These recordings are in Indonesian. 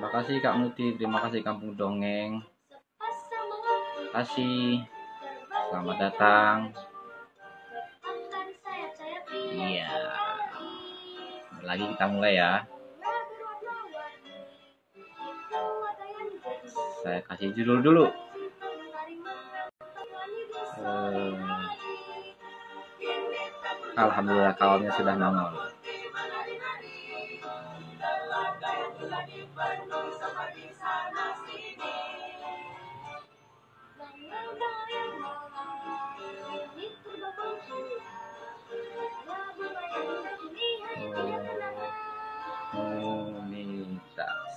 Terima kasih Kak Muti, terima kasih Kampung Dongeng. Terima kasih. Selamat datang. Iya. Lagi kita mulai ya. Saya kasih judul dulu. Alhamdulillah kawannya sudah nongol. Komunitas.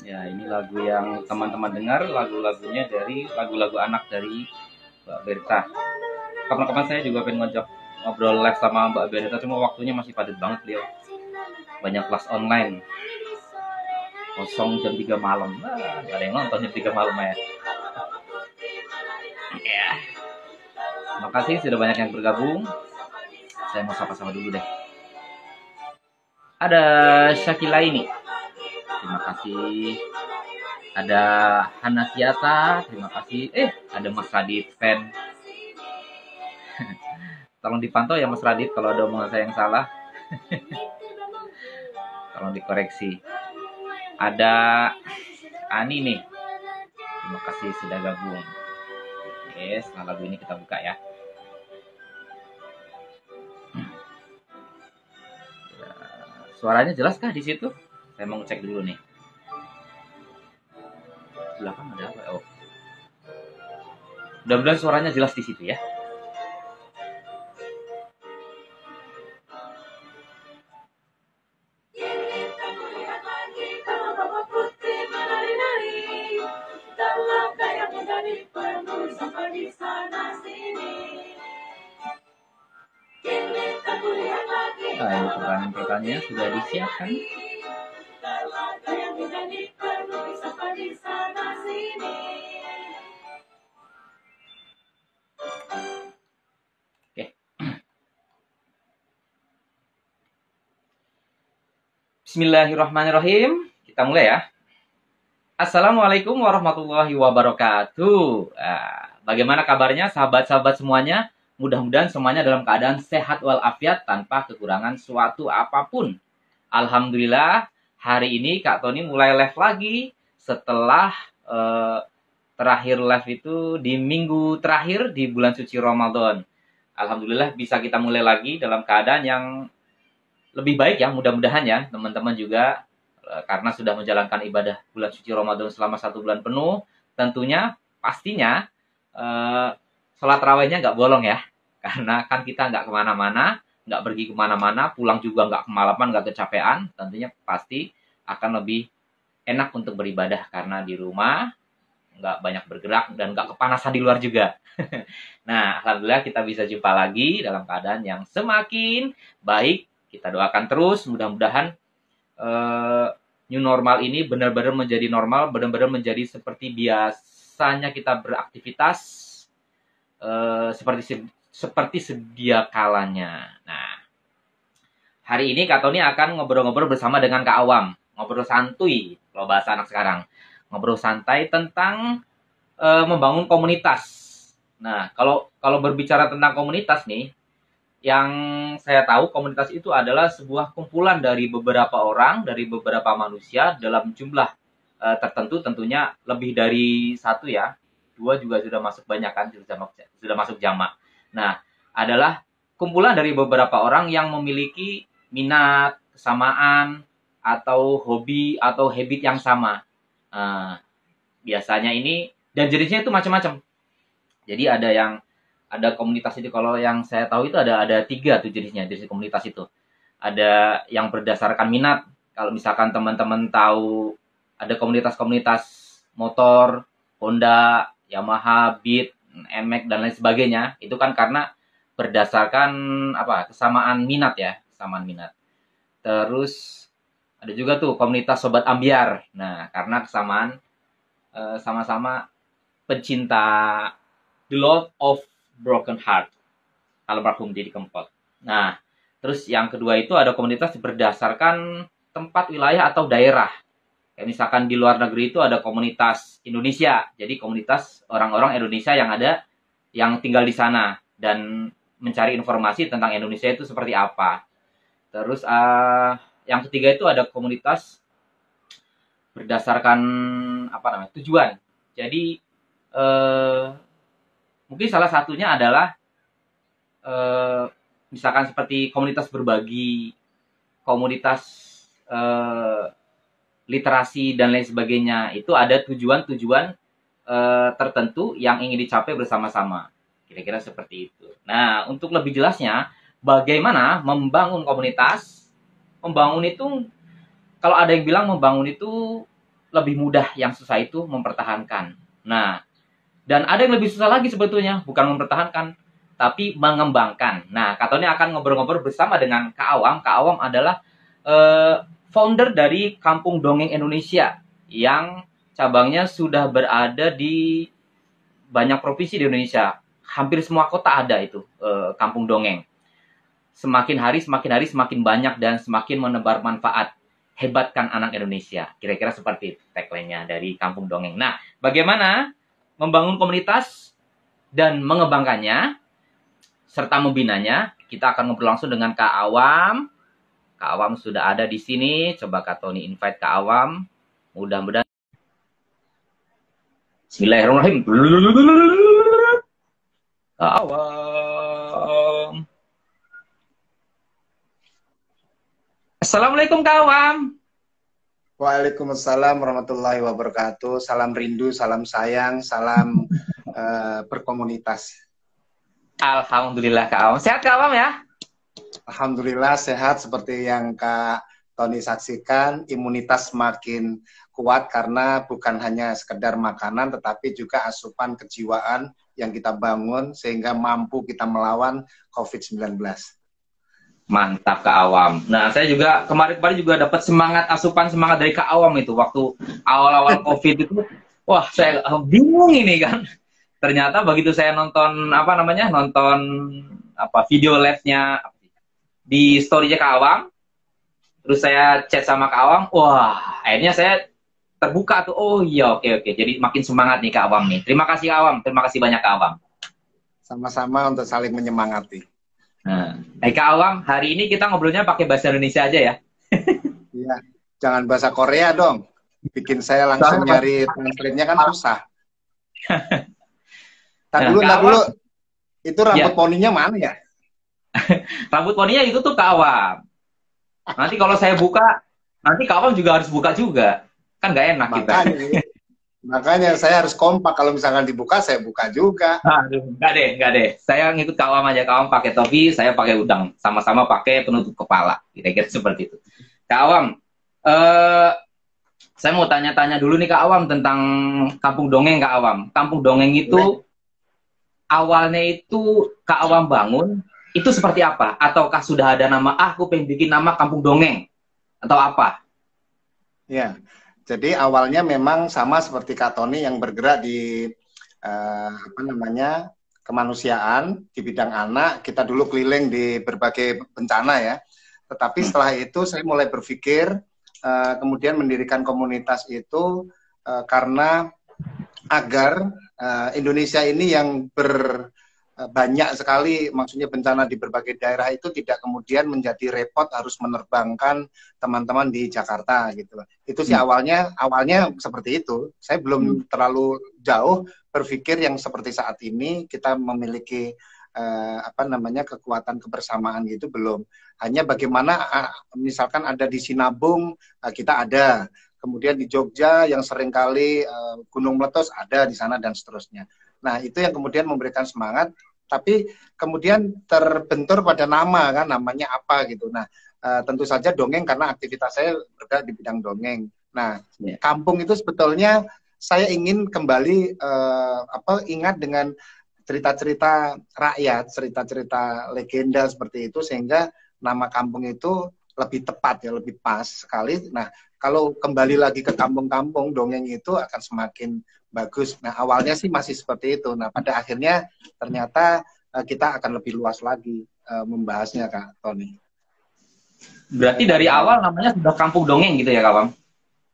Ya, ini lagu yang teman-teman dengar, lagu-lagunya dari lagu-lagu anak dari Mbak Berta. Kapan-kapan saya juga pengen ngajak ngobrol live sama Mbak Berta, cuma waktunya masih padat banget beliau. Banyak kelas online. Kosong jam 3 malam. Nah, gak ada yang nonton jam 3 malam ya. Ya. Terima kasih sudah banyak yang bergabung. Saya mau sapa-sapa dulu deh. Ada Syakila ini. Terima kasih. Ada Hana Kiata, terima kasih. Ada Mas Radit fan. Tolong dipantau ya Mas Radit kalau ada omongan saya yang salah. Tolong dikoreksi. Ada Ani nih. Terima kasih sudah gabung. Yes, nah lagu ini kita buka ya. Suaranya jelas kah di situ? Saya mau ngecek dulu nih. Belakang ada apa? Oh. Mudah-mudahan suaranya jelas di situ ya. Nah, pertanyaan-pertanyaannya sudah disiapkan. Oke. Bismillahirrahmanirrahim. Kita mulai ya. Assalamualaikum warahmatullahi wabarakatuh. Bagaimana kabarnya sahabat-sahabat semuanya? Mudah-mudahan semuanya dalam keadaan sehat walafiat tanpa kekurangan suatu apapun. Alhamdulillah, hari ini Kak Tony mulai live lagi setelah terakhir live itu di minggu terakhir di bulan suci Ramadan. Alhamdulillah bisa kita mulai lagi dalam keadaan yang lebih baik ya, mudah-mudahan ya teman-teman juga karena sudah menjalankan ibadah bulan suci Ramadan selama 1 bulan penuh, tentunya pastinya sholat rawehnya nggak bolong ya, karena kan kita nggak kemana-mana, nggak pergi kemana-mana, pulang juga nggak kemalaman, nggak kecapean, tentunya pasti akan lebih enak untuk beribadah karena di rumah nggak banyak bergerak dan nggak kepanasan di luar juga. Nah, alhamdulillah kita bisa jumpa lagi dalam keadaan yang semakin baik. Kita doakan terus, mudah-mudahan new normal ini benar-benar menjadi normal, benar-benar menjadi seperti biasanya kita beraktivitas seperti sedia kalanya. Nah, hari ini Kak Tony akan ngobrol-ngobrol bersama dengan Kak Awam. Ngobrol santuy, kalau bahasa anak sekarang. Ngobrol santai tentang membangun komunitas. Nah, kalau berbicara tentang komunitas nih, yang saya tahu komunitas itu adalah sebuah kumpulan dari beberapa orang, dari beberapa manusia dalam jumlah tertentu, tentunya lebih dari 1 ya. 2 juga sudah masuk banyak kan, sudah masuk jamak. Nah, adalah kumpulan dari beberapa orang yang memiliki minat, kesamaan, atau hobi, atau habit yang sama. Biasanya ini, dan jenisnya itu macam-macam. Jadi ada komunitas itu, kalau yang saya tahu itu ada 3 tuh jenisnya, jenis komunitas itu. Ada yang berdasarkan minat. Kalau misalkan teman-teman tahu ada komunitas-komunitas motor, Honda, Yamaha, Beat, NMAX dan lain sebagainya, itu kan karena berdasarkan kesamaan minat ya, kesamaan minat. Terus ada juga tuh komunitas sobat ambiar. Nah, karena kesamaan sama-sama pencinta The Lord of Broken Heart, almarhum Didi Kempot. Nah, terus yang kedua itu ada komunitas berdasarkan tempat, wilayah, atau daerah. Kayak misalkan di luar negeri itu ada komunitas Indonesia, jadi komunitas orang-orang Indonesia yang tinggal di sana dan mencari informasi tentang Indonesia itu seperti apa. Terus yang ketiga itu ada komunitas berdasarkan tujuan. Jadi mungkin salah satunya adalah misalkan seperti komunitas berbagi, komunitas literasi dan lain sebagainya. Itu ada tujuan-tujuan tertentu yang ingin dicapai bersama-sama. Kira-kira seperti itu. Nah, untuk lebih jelasnya, bagaimana membangun komunitas? Membangun itu, kalau ada yang bilang membangun itu lebih mudah, yang susah itu mempertahankan. Nah, dan ada yang lebih susah lagi sebetulnya, bukan mempertahankan, tapi mengembangkan. Nah, Kak Tony akan ngobrol-ngobrol bersama dengan Kak Awam. Kak Awam adalah founder dari Kampung Dongeng Indonesia, yang cabangnya sudah berada di banyak provinsi di Indonesia. Hampir semua kota ada itu, Kampung Dongeng. Semakin hari, semakin banyak dan semakin menebar manfaat. Hebatkan anak Indonesia. Kira-kira seperti tagline-nya dari Kampung Dongeng. Nah, bagaimana membangun komunitas dan mengembangkannya, serta membinanya, kita akan ngobrol langsung dengan Kak Awam. Kak Awam sudah ada di sini. Coba Kak Tony invite Kak Awam. Mudah-mudahan. Bismillahirrahmanirrahim. Kak Awam. Assalamualaikum Kak Awam. Waalaikumsalam warahmatullahi wabarakatuh. Salam rindu, salam sayang, salam berkomunitas. Alhamdulillah Kak Awam. Sehat Kak Awam ya? Alhamdulillah sehat, seperti yang Kak Tony saksikan. Imunitas semakin kuat karena bukan hanya sekedar makanan, tetapi juga asupan kejiwaan yang kita bangun sehingga mampu kita melawan COVID-19. Mantap Kak Awam. Nah, saya juga kemarin juga dapat asupan semangat dari Kak Awam itu waktu awal-awal COVID itu. Wah, saya bingung ini kan. Ternyata begitu saya nonton video live-nya di story-nya Kak Awam, terus saya chat sama Kak Awam, wah, akhirnya saya terbuka tuh. Oh iya, oke. Jadi makin semangat nih Kak Awam nih. Terima kasih Kak Awam, terima kasih banyak Kak Awam. Sama-sama untuk saling menyemangati. Nah, Kak Awam, hari ini kita ngobrolnya pakai bahasa Indonesia aja ya. Iya, jangan bahasa Korea dong. Bikin saya langsung nyari translate-nya kan susah. Tar dulu. Itu rambut poninya mana ya? Rambut poninya itu tuh Kak Awam. Nanti kalau saya buka, nanti Kak Awam juga harus buka juga. Kan nggak enak kita. Makanya saya harus kompak. Kalau misalkan dibuka, saya buka juga. Aduh, enggak deh. Saya ngikut Kak Awam aja. Kak Awam pakai topi, saya pakai udang. Sama-sama pakai penutup kepala. Kira-kira seperti itu. Kak Awam, saya mau tanya-tanya dulu nih Kak Awam tentang Kampung Dongeng Kak Awam. Kampung Dongeng itu awalnya itu Kak Awam bangun, itu seperti apa? Ataukah sudah ada nama, aku pengen bikin nama Kampung Dongeng? Atau apa? Ya. Jadi awalnya memang sama seperti Kak Tony yang bergerak di kemanusiaan di bidang anak. Kita dulu keliling di berbagai bencana ya. Tetapi setelah itu saya mulai berpikir kemudian mendirikan komunitas itu karena agar Indonesia ini yang banyak sekali, maksudnya bencana di berbagai daerah itu tidak kemudian menjadi repot harus menerbangkan teman-teman di Jakarta gitu. Itu sih awalnya seperti itu. Saya belum terlalu jauh berpikir yang seperti saat ini kita memiliki kekuatan kebersamaan gitu, belum. Hanya bagaimana misalkan ada di Sinabung kita ada, kemudian di Jogja yang seringkali Gunung Meletus ada di sana dan seterusnya. Nah, itu yang kemudian memberikan semangat. Tapi kemudian terbentur pada nama kan, namanya apa gitu. Nah, tentu saja dongeng karena aktivitas saya bergerak di bidang dongeng. Nah, kampung itu sebetulnya saya ingin kembali ingat dengan cerita-cerita rakyat, cerita-cerita legenda seperti itu, sehingga nama kampung itu lebih tepat ya, lebih pas sekali. Nah, kalau kembali lagi ke kampung-kampung, dongeng itu akan semakin bagus. Nah, awalnya sih masih seperti itu. Nah, pada akhirnya ternyata kita akan lebih luas lagi membahasnya, Kak Tony. Berarti dari awal namanya sudah Kampung Dongeng gitu ya, Kawam?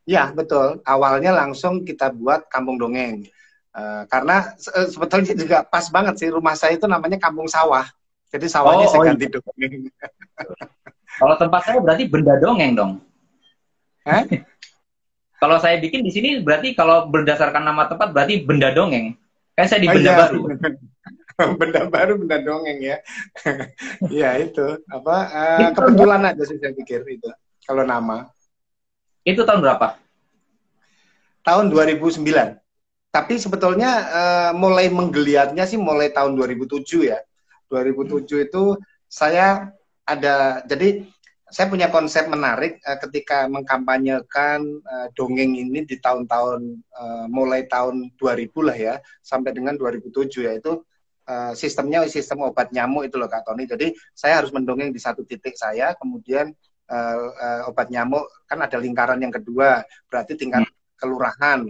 Ya, betul. Awalnya langsung kita buat Kampung Dongeng. Karena sebetulnya juga pas banget sih, rumah saya itu namanya Kampung Sawah. Jadi sawahnya saya ganti Iya. dongeng. Kalau tempat saya berarti Benda Dongeng dong. Hah? Kalau saya bikin di sini berarti kalau berdasarkan nama tempat berarti Benda Dongeng. Kan saya di Oh Benda iya, Baru. benda baru, benda dongeng ya. Iya itu apa Itu tahun berapa? kebetulan aja sih saya pikir itu. Kalau nama Itu tahun berapa? tahun 2009. Tapi sebetulnya mulai menggeliatnya sih mulai tahun 2007 ya. 2007 itu saya jadi saya punya konsep menarik ketika mengkampanyekan dongeng ini di tahun-tahun mulai tahun 2000 lah ya sampai dengan 2007 yaitu sistemnya sistem obat nyamuk itu loh Kak Tony. Jadi saya harus mendongeng di satu titik saya, kemudian obat nyamuk kan ada lingkaran yang kedua, berarti tingkat kelurahan.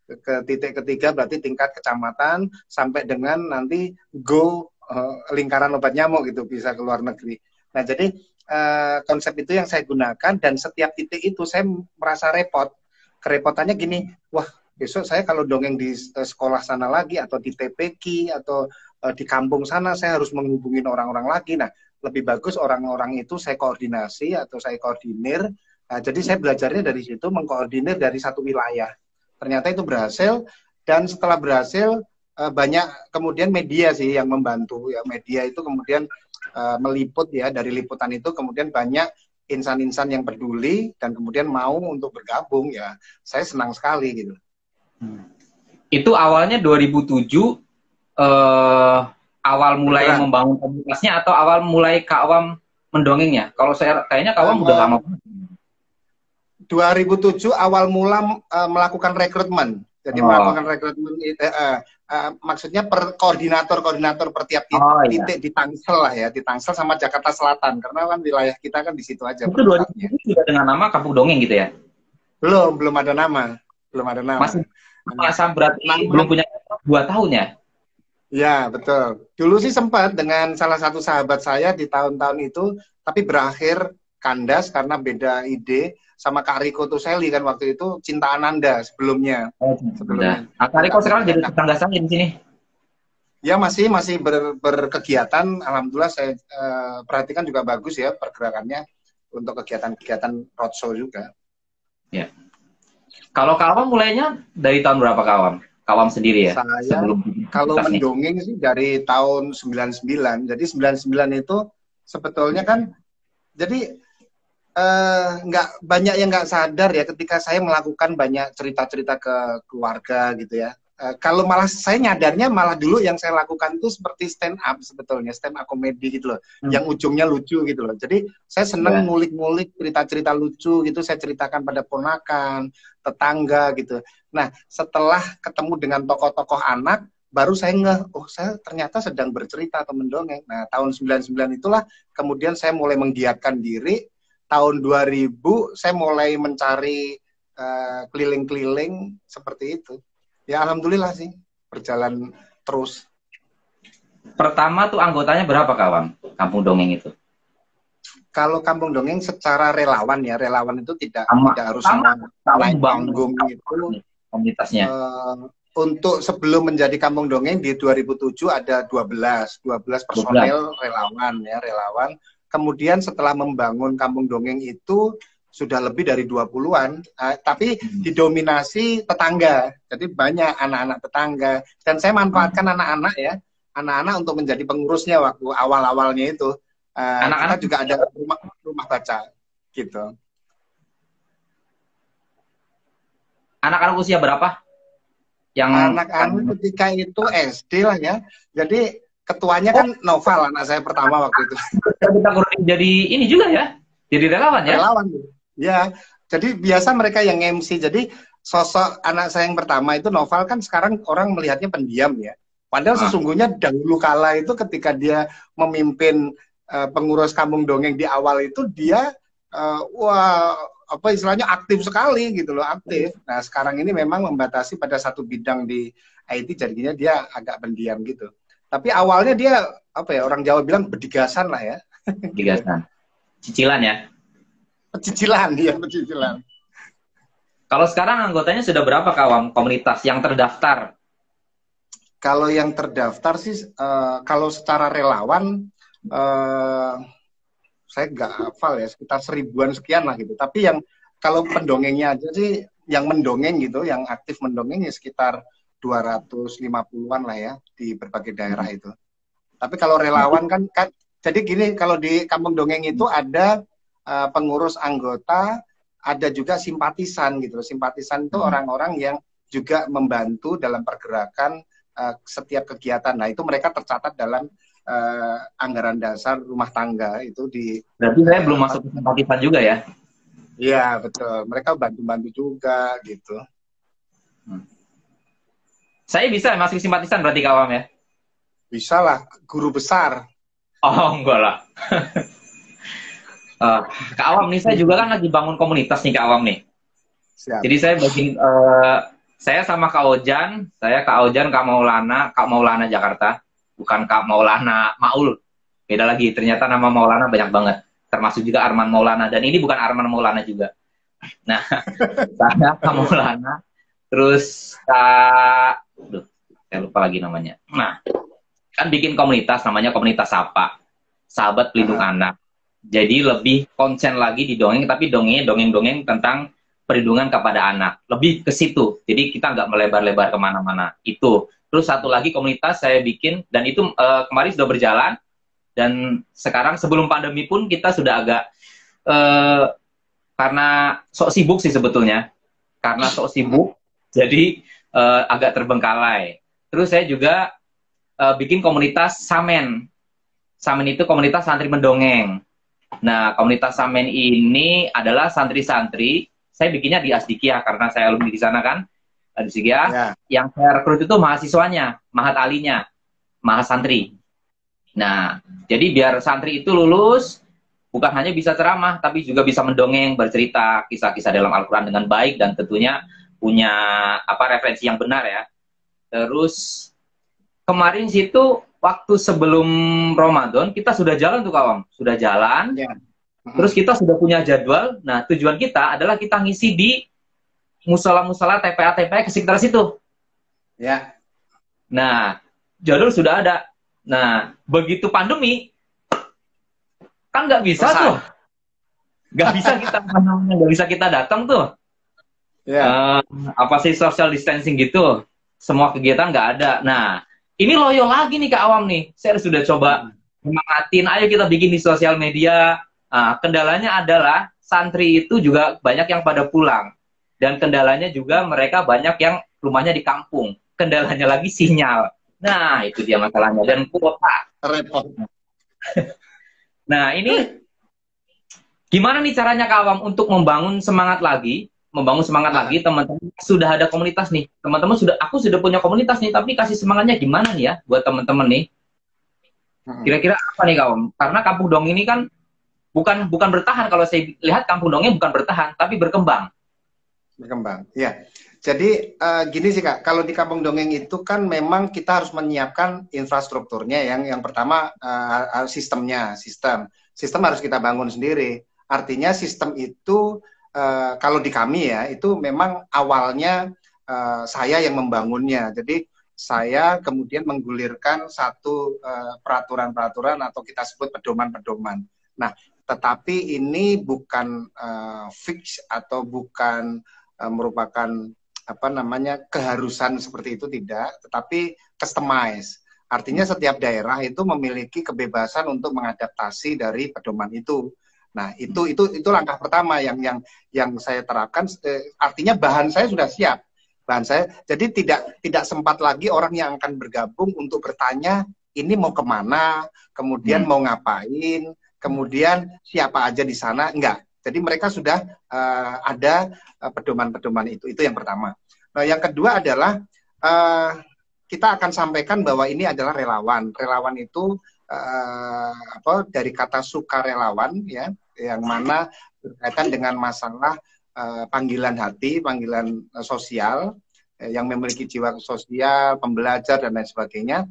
Ke titik ketiga berarti tingkat kecamatan sampai dengan nanti go lingkaran obat nyamuk gitu bisa ke luar negeri. Nah jadi konsep itu yang saya gunakan dan setiap titik itu saya merasa repot. Kerepotannya gini, wah besok saya kalau dongeng di sekolah sana lagi atau di TPQ atau di kampung sana saya harus menghubungin orang-orang lagi. Nah lebih bagus orang-orang itu saya koordinasi atau saya koordinir. Nah, jadi saya belajarnya dari situ mengkoordinir dari satu wilayah. Ternyata itu berhasil dan setelah berhasil banyak kemudian media sih yang membantu ya, media itu kemudian meliput ya, dari liputan itu kemudian banyak insan-insan yang peduli dan kemudian mau untuk bergabung ya, saya senang sekali gitu. Itu awalnya 2007 awal mulai Beneran. membangun komunitasnya atau awal mulai Kak Awam mendongengnya? Kalau saya kayaknya Kak Awam udah lama. 2007 awal mula melakukan rekrutmen. Jadi melakukan rekrutmen maksudnya per koordinator per tiap titik di Tangsel lah ya, di Tangsel sama Jakarta Selatan karena kan wilayah kita kan di situ aja. Itu 2007 sudah dengan nama Kampung Dongeng gitu ya? Belum ada nama. Masih berarti belum punya 2 tahun ya? Ya, betul. Dulu sih sempat dengan salah satu sahabat saya di tahun-tahun itu, tapi berakhir kandas karena beda ide sama Kak Riko Tuseli kan waktu itu Cinta Ananda sebelumnya. Sebelumnya. Kak Riko sekarang jadi tetangga saya di sini. Ya masih berkegiatan. Alhamdulillah saya perhatikan juga bagus ya pergerakannya untuk kegiatan-kegiatan roadshow juga. Ya. Kalau Kawam mulainya dari tahun berapa Kawam? Kawam sendiri ya? Saya kalau mendongeng sih dari tahun 99. Jadi 99 itu sebetulnya kan jadi nggak banyak yang nggak sadar ya ketika saya melakukan banyak cerita-cerita ke keluarga gitu ya. Kalau malah saya nyadarnya malah dulu yang saya lakukan itu seperti stand up sebetulnya, stand up komedi gitu loh, yang ujungnya lucu gitu loh. Jadi saya seneng ngulik-ngulik cerita-cerita lucu gitu, saya ceritakan pada ponakan, tetangga gitu. Nah setelah ketemu dengan tokoh-tokoh anak, baru saya ngeh, oh saya ternyata sedang bercerita atau mendongeng. Nah tahun 99 itulah kemudian saya mulai menggiatkan diri. Tahun 2000 saya mulai mencari keliling-keliling seperti itu. Ya alhamdulillah sih berjalan terus. Pertama tuh anggotanya berapa Kawam? Kampung Dongeng itu? Kalau Kampung Dongeng secara relawan ya, relawan itu tidak harus naik panggung itu. Komunitasnya. Untuk sebelum menjadi Kampung Dongeng di 2007 ada 12 personel relawan ya, relawan. Kemudian setelah membangun Kampung Dongeng itu sudah lebih dari 20-an, tapi didominasi tetangga. Jadi banyak anak-anak tetangga. Dan saya manfaatkan anak-anak ya, anak-anak untuk menjadi pengurusnya waktu awal-awalnya itu. Kita juga ada rumah baca gitu. Anak-anak usia berapa? Yang anak-anak ketika itu SD lah ya. Jadi ketuanya kan Noval, anak saya pertama waktu itu. Kita jadi ini juga ya? Jadi relawan ya? Relawan. Ya, jadi biasa mereka yang MC. Jadi sosok anak saya yang pertama itu Noval kan sekarang orang melihatnya pendiam ya. Padahal sesungguhnya dahulu kala itu ketika dia memimpin pengurus Kampung Dongeng di awal itu dia wah apa istilahnya aktif sekali gitu loh, aktif. Nah sekarang ini memang membatasi pada satu bidang di IT, jadinya dia agak pendiam gitu. Tapi awalnya dia apa ya, orang Jawa bilang bedigasan lah ya. Gitu. Digasan. Cicilan ya. Pecicilan, dia pecicilan. Kalau sekarang anggotanya sudah berapa kawan komunitas yang terdaftar? Kalau yang terdaftar sih, kalau secara relawan, eh, saya nggak hafal ya, sekitar 1000-an sekian lah gitu. Tapi yang kalau pendongengnya aja sih, yang mendongeng gitu, yang aktif mendongeng ya sekitar 250-an lah ya di berbagai daerah itu. Tapi kalau relawan kan jadi gini, kalau di Kampung Dongeng itu ada pengurus anggota, ada juga simpatisan gitu. Simpatisan itu orang-orang yang juga membantu dalam pergerakan setiap kegiatan. Nah, itu mereka tercatat dalam anggaran dasar rumah tangga itu di. Berarti saya belum masuk ke simpatisan juga ya? Iya, betul. Mereka bantu-bantu juga gitu. Saya bisa masuk simpatisan berarti kawam ya? Bisa lah, guru besar. Oh, enggak lah. Kak Awam nih, saya juga kan lagi bangun komunitas nih Kak Awam nih. Siap. Jadi saya saya sama Kak Ojan, Kak Maulana Jakarta, bukan Kak Maulana Maul. Beda lagi, ternyata nama Maulana banyak banget. Termasuk juga Arman Maulana, dan ini bukan Arman Maulana juga. Nah, saya Kak Maulana, terus saya lupa lagi namanya. Nah, kan bikin komunitas namanya Komunitas Sapa, Sahabat Pelindung Anak. Jadi lebih konsen lagi di dongeng, tapi dongeng-dongeng tentang perlindungan kepada anak. Lebih ke situ. Jadi kita nggak melebar-lebar kemana-mana. Itu. Terus satu lagi komunitas saya bikin, dan itu kemarin sudah berjalan. Dan sekarang sebelum pandemi pun kita sudah agak, karena sok sibuk sih sebetulnya. Karena sok sibuk, jadi agak terbengkalai. Terus saya juga bikin komunitas Samen. Samen itu komunitas santri mendongeng. Nah, komunitas Samen ini adalah santri-santri. Saya bikinnya di Asdikia karena saya alumni di sana kan, di Asdikia. Ya. Yang saya rekrut itu mahasiswanya, mahat alinya, mahat santri. Nah, jadi biar santri itu lulus, bukan hanya bisa ceramah, tapi juga bisa mendongeng, bercerita kisah-kisah dalam Al-Quran dengan baik, dan tentunya punya referensi yang benar ya. Terus kemarin situ waktu sebelum Ramadan kita sudah jalan tuh kawan, sudah jalan. Ya. Terus kita sudah punya jadwal. Nah, tujuan kita adalah kita ngisi di musola-musola, TPA-TPA ke sekitar situ. Ya. Nah, jadwal sudah ada. Nah, begitu pandemi kan nggak bisa tuh, nggak bisa kita datang tuh. Ya. Apa sih social distancing gitu? Semua kegiatan nggak ada. Nah, ini loyo lagi nih Kak Awam nih. Saya sudah coba semangatin, ayo kita bikin di sosial media. Kendalanya adalah santri itu juga banyak yang pada pulang. Dan kendalanya juga mereka banyak yang rumahnya di kampung. Kendalanya lagi sinyal. Nah, itu dia masalahnya. Dan kuota. Repot. Nah, ini gimana nih caranya Kak Awam untuk membangun semangat lagi? Teman-teman sudah ada komunitas nih, aku sudah punya komunitas nih, tapi kasih semangatnya gimana nih ya buat teman-teman nih, kira-kira apa nih kawan? Karena Kampung Dongeng ini kan bukan bertahan, kalau saya lihat Kampung Dongeng bukan bertahan tapi berkembang ya. Jadi gini sih Kak, kalau di Kampung Dongeng itu kan memang kita harus menyiapkan infrastrukturnya. Yang pertama sistem harus kita bangun sendiri. Artinya sistem itu kalau di kami ya, itu memang awalnya saya yang membangunnya. Jadi saya kemudian menggulirkan satu peraturan-peraturan atau kita sebut pedoman-pedoman. Nah, tetapi ini bukan fix atau bukan merupakan keharusan seperti itu, tidak, tetapi customize. Artinya setiap daerah itu memiliki kebebasan untuk mengadaptasi dari pedoman itu. Nah, itu langkah pertama yang saya terapkan. Artinya bahan saya sudah siap. Jadi tidak sempat lagi orang yang akan bergabung untuk bertanya ini mau kemana, kemudian mau ngapain, kemudian siapa aja di sana, enggak. Jadi mereka sudah ada pedoman-pedoman itu yang pertama. Nah, yang kedua adalah kita akan sampaikan bahwa ini adalah relawan. Relawan itu dari kata sukarelawan ya, yang mana berkaitan dengan masalah panggilan hati, panggilan sosial, yang memiliki jiwa sosial, pembelajar dan lain sebagainya.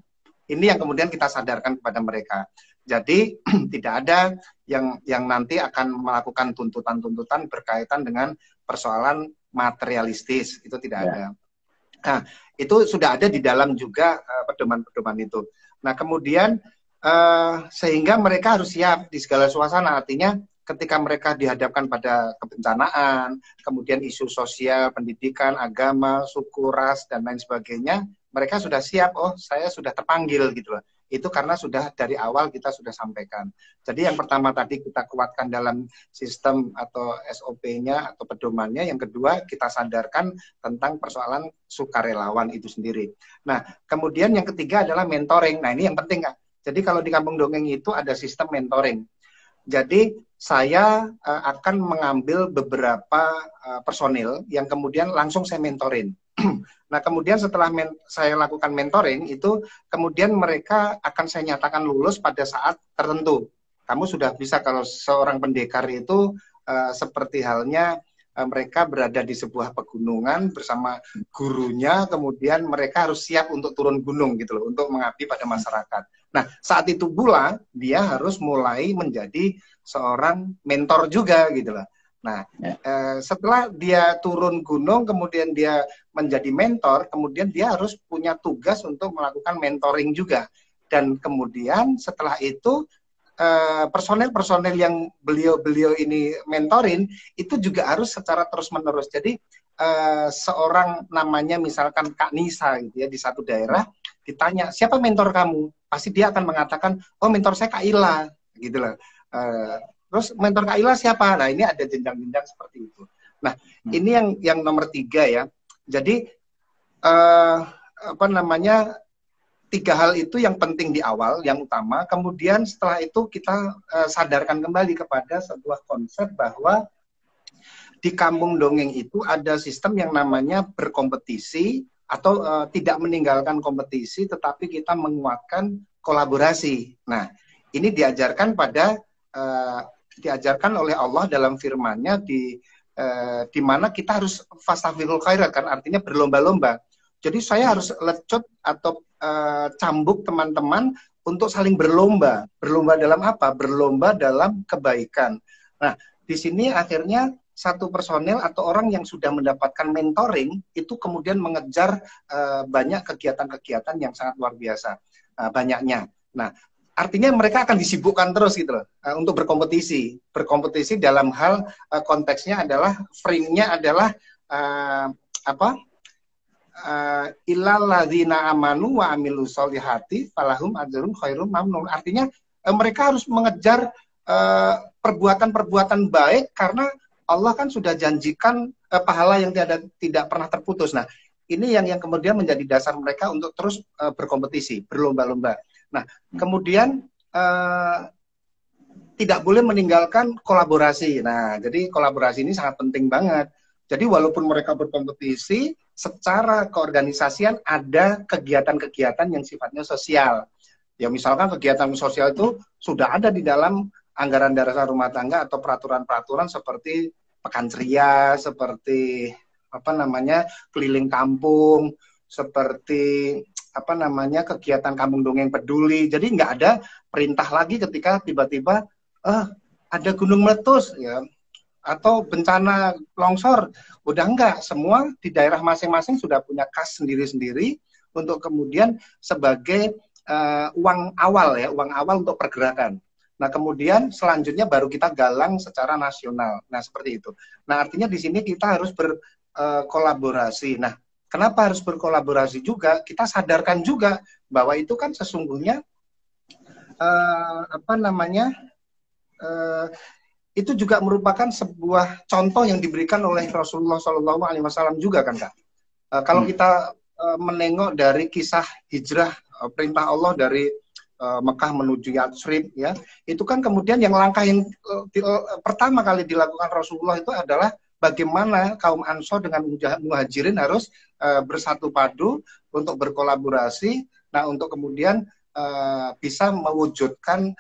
Ini yang kemudian kita sadarkan kepada mereka. Jadi tidak ada yang nanti akan melakukan tuntutan-tuntutan berkaitan dengan persoalan materialistis, itu tidak ada. Nah, itu sudah ada di dalam juga pedoman-pedoman itu. Nah, kemudian sehingga mereka harus siap di segala suasana. Artinya ketika mereka dihadapkan pada kebencanaan, kemudian isu sosial, pendidikan, agama, suku, ras, dan lain sebagainya, mereka sudah siap, oh saya sudah terpanggil gitu loh. Itu karena sudah dari awal kita sudah sampaikan. Jadi yang pertama tadi kita kuatkan dalam sistem atau SOP-nya atau pedomannya. Yang kedua kita sadarkan tentang persoalan sukarelawan itu sendiri. Nah, kemudian yang ketiga adalah mentoring. Nah, ini yang penting, Kak. Jadi kalau di Kampung Dongeng itu ada sistem mentoring. Jadi saya akan mengambil beberapa personil yang kemudian langsung saya mentorin. Nah, kemudian setelah saya lakukan mentoring itu, kemudian mereka akan saya nyatakan lulus pada saat tertentu. Kamu sudah bisa, kalau seorang pendekar itu seperti halnya mereka berada di sebuah pegunungan bersama gurunya, kemudian mereka harus siap untuk turun gunung gitu loh, untuk mengabdi pada masyarakat. Nah, saat itu pula dia harus mulai menjadi seorang mentor juga gitu loh. Nah, setelah dia turun gunung, kemudian dia menjadi mentor, kemudian dia harus punya tugas untuk melakukan mentoring juga. Dan kemudian setelah itu personel-personel yang beliau ini mentorin itu juga harus secara terus-menerus. Jadi seorang namanya misalkan Kak Nisa gitu ya, di satu daerah ditanya siapa mentor kamu, pasti dia akan mengatakan, oh mentor saya Kak Ila gitu loh. Terus mentor Kak Ila siapa? Nah, ini ada jenjang-jenjang seperti itu. Nah, ini yang nomor 3 ya. Jadi tiga hal itu yang penting di awal, yang utama. Kemudian setelah itu kita sadarkan kembali kepada sebuah konsep bahwa di Kampung Dongeng itu ada sistem yang namanya berkompetisi atau tidak meninggalkan kompetisi, tetapi kita menguatkan kolaborasi. Nah, ini diajarkan oleh Allah dalam firman-Nya di mana kita harus fastabiqul khairat, kan artinya berlomba-lomba. Jadi saya harus lecut atau cambuk teman-teman untuk saling berlomba. Berlomba dalam apa? Berlomba dalam kebaikan. Nah, di sini akhirnya satu personel atau orang yang sudah mendapatkan mentoring itu kemudian mengejar banyak kegiatan-kegiatan yang sangat luar biasa banyaknya. Nah, artinya mereka akan disibukkan terus gitu loh untuk berkompetisi. Berkompetisi dalam hal konteksnya adalah frame-nya adalah illal ladzina amanu wa amilus solihati falahum ajrun khairum mamnun. Artinya mereka harus mengejar perbuatan-perbuatan baik karena Allah kan sudah janjikan pahala yang tidak pernah terputus. Nah, ini yang kemudian menjadi dasar mereka untuk terus berkompetisi, berlomba-lomba. Nah, kemudian tidak boleh meninggalkan kolaborasi. Nah, jadi kolaborasi ini sangat penting banget. Jadi walaupun mereka berkompetisi, secara keorganisasian ada kegiatan-kegiatan yang sifatnya sosial. Ya misalkan kegiatan sosial itu sudah ada di dalam anggaran dasar rumah tangga atau peraturan-peraturan seperti pekan ceria, seperti keliling kampung, seperti kegiatan kampung dongeng peduli. Jadi nggak ada perintah lagi ketika tiba-tiba ada gunung meletus ya atau bencana longsor. Udah enggak, semua di daerah masing-masing sudah punya kas sendiri-sendiri untuk kemudian sebagai uang awal untuk pergerakan. Nah, kemudian selanjutnya baru kita galang secara nasional. Nah, seperti itu. Nah, artinya di sini kita harus berkolaborasi. Nah, kenapa harus berkolaborasi juga? Kita sadarkan juga bahwa itu kan sesungguhnya itu juga merupakan sebuah contoh yang diberikan oleh Rasulullah SAW juga kan, Kak? Kalau kita menengok dari kisah hijrah perintah Allah dari Mekah menuju Yatsrib ya, itu kan kemudian yang langkah yang pertama kali dilakukan Rasulullah itu adalah bagaimana kaum Ansor dengan Muhajirin harus bersatu padu untuk berkolaborasi, nah untuk kemudian bisa mewujudkan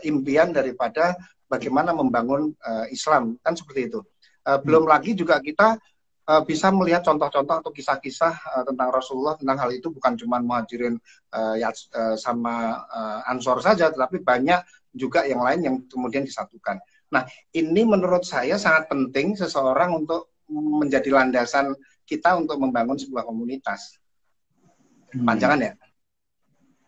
impian daripada bagaimana membangun Islam, kan seperti itu. Belum lagi juga kita bisa melihat contoh-contoh atau kisah-kisah tentang Rasulullah tentang hal itu, bukan cuma Muhajirin sama Ansor saja, tetapi banyak juga yang lain yang kemudian disatukan. Nah, ini menurut saya sangat penting seseorang untuk menjadi landasan kita untuk membangun sebuah komunitas. Panjangan ya?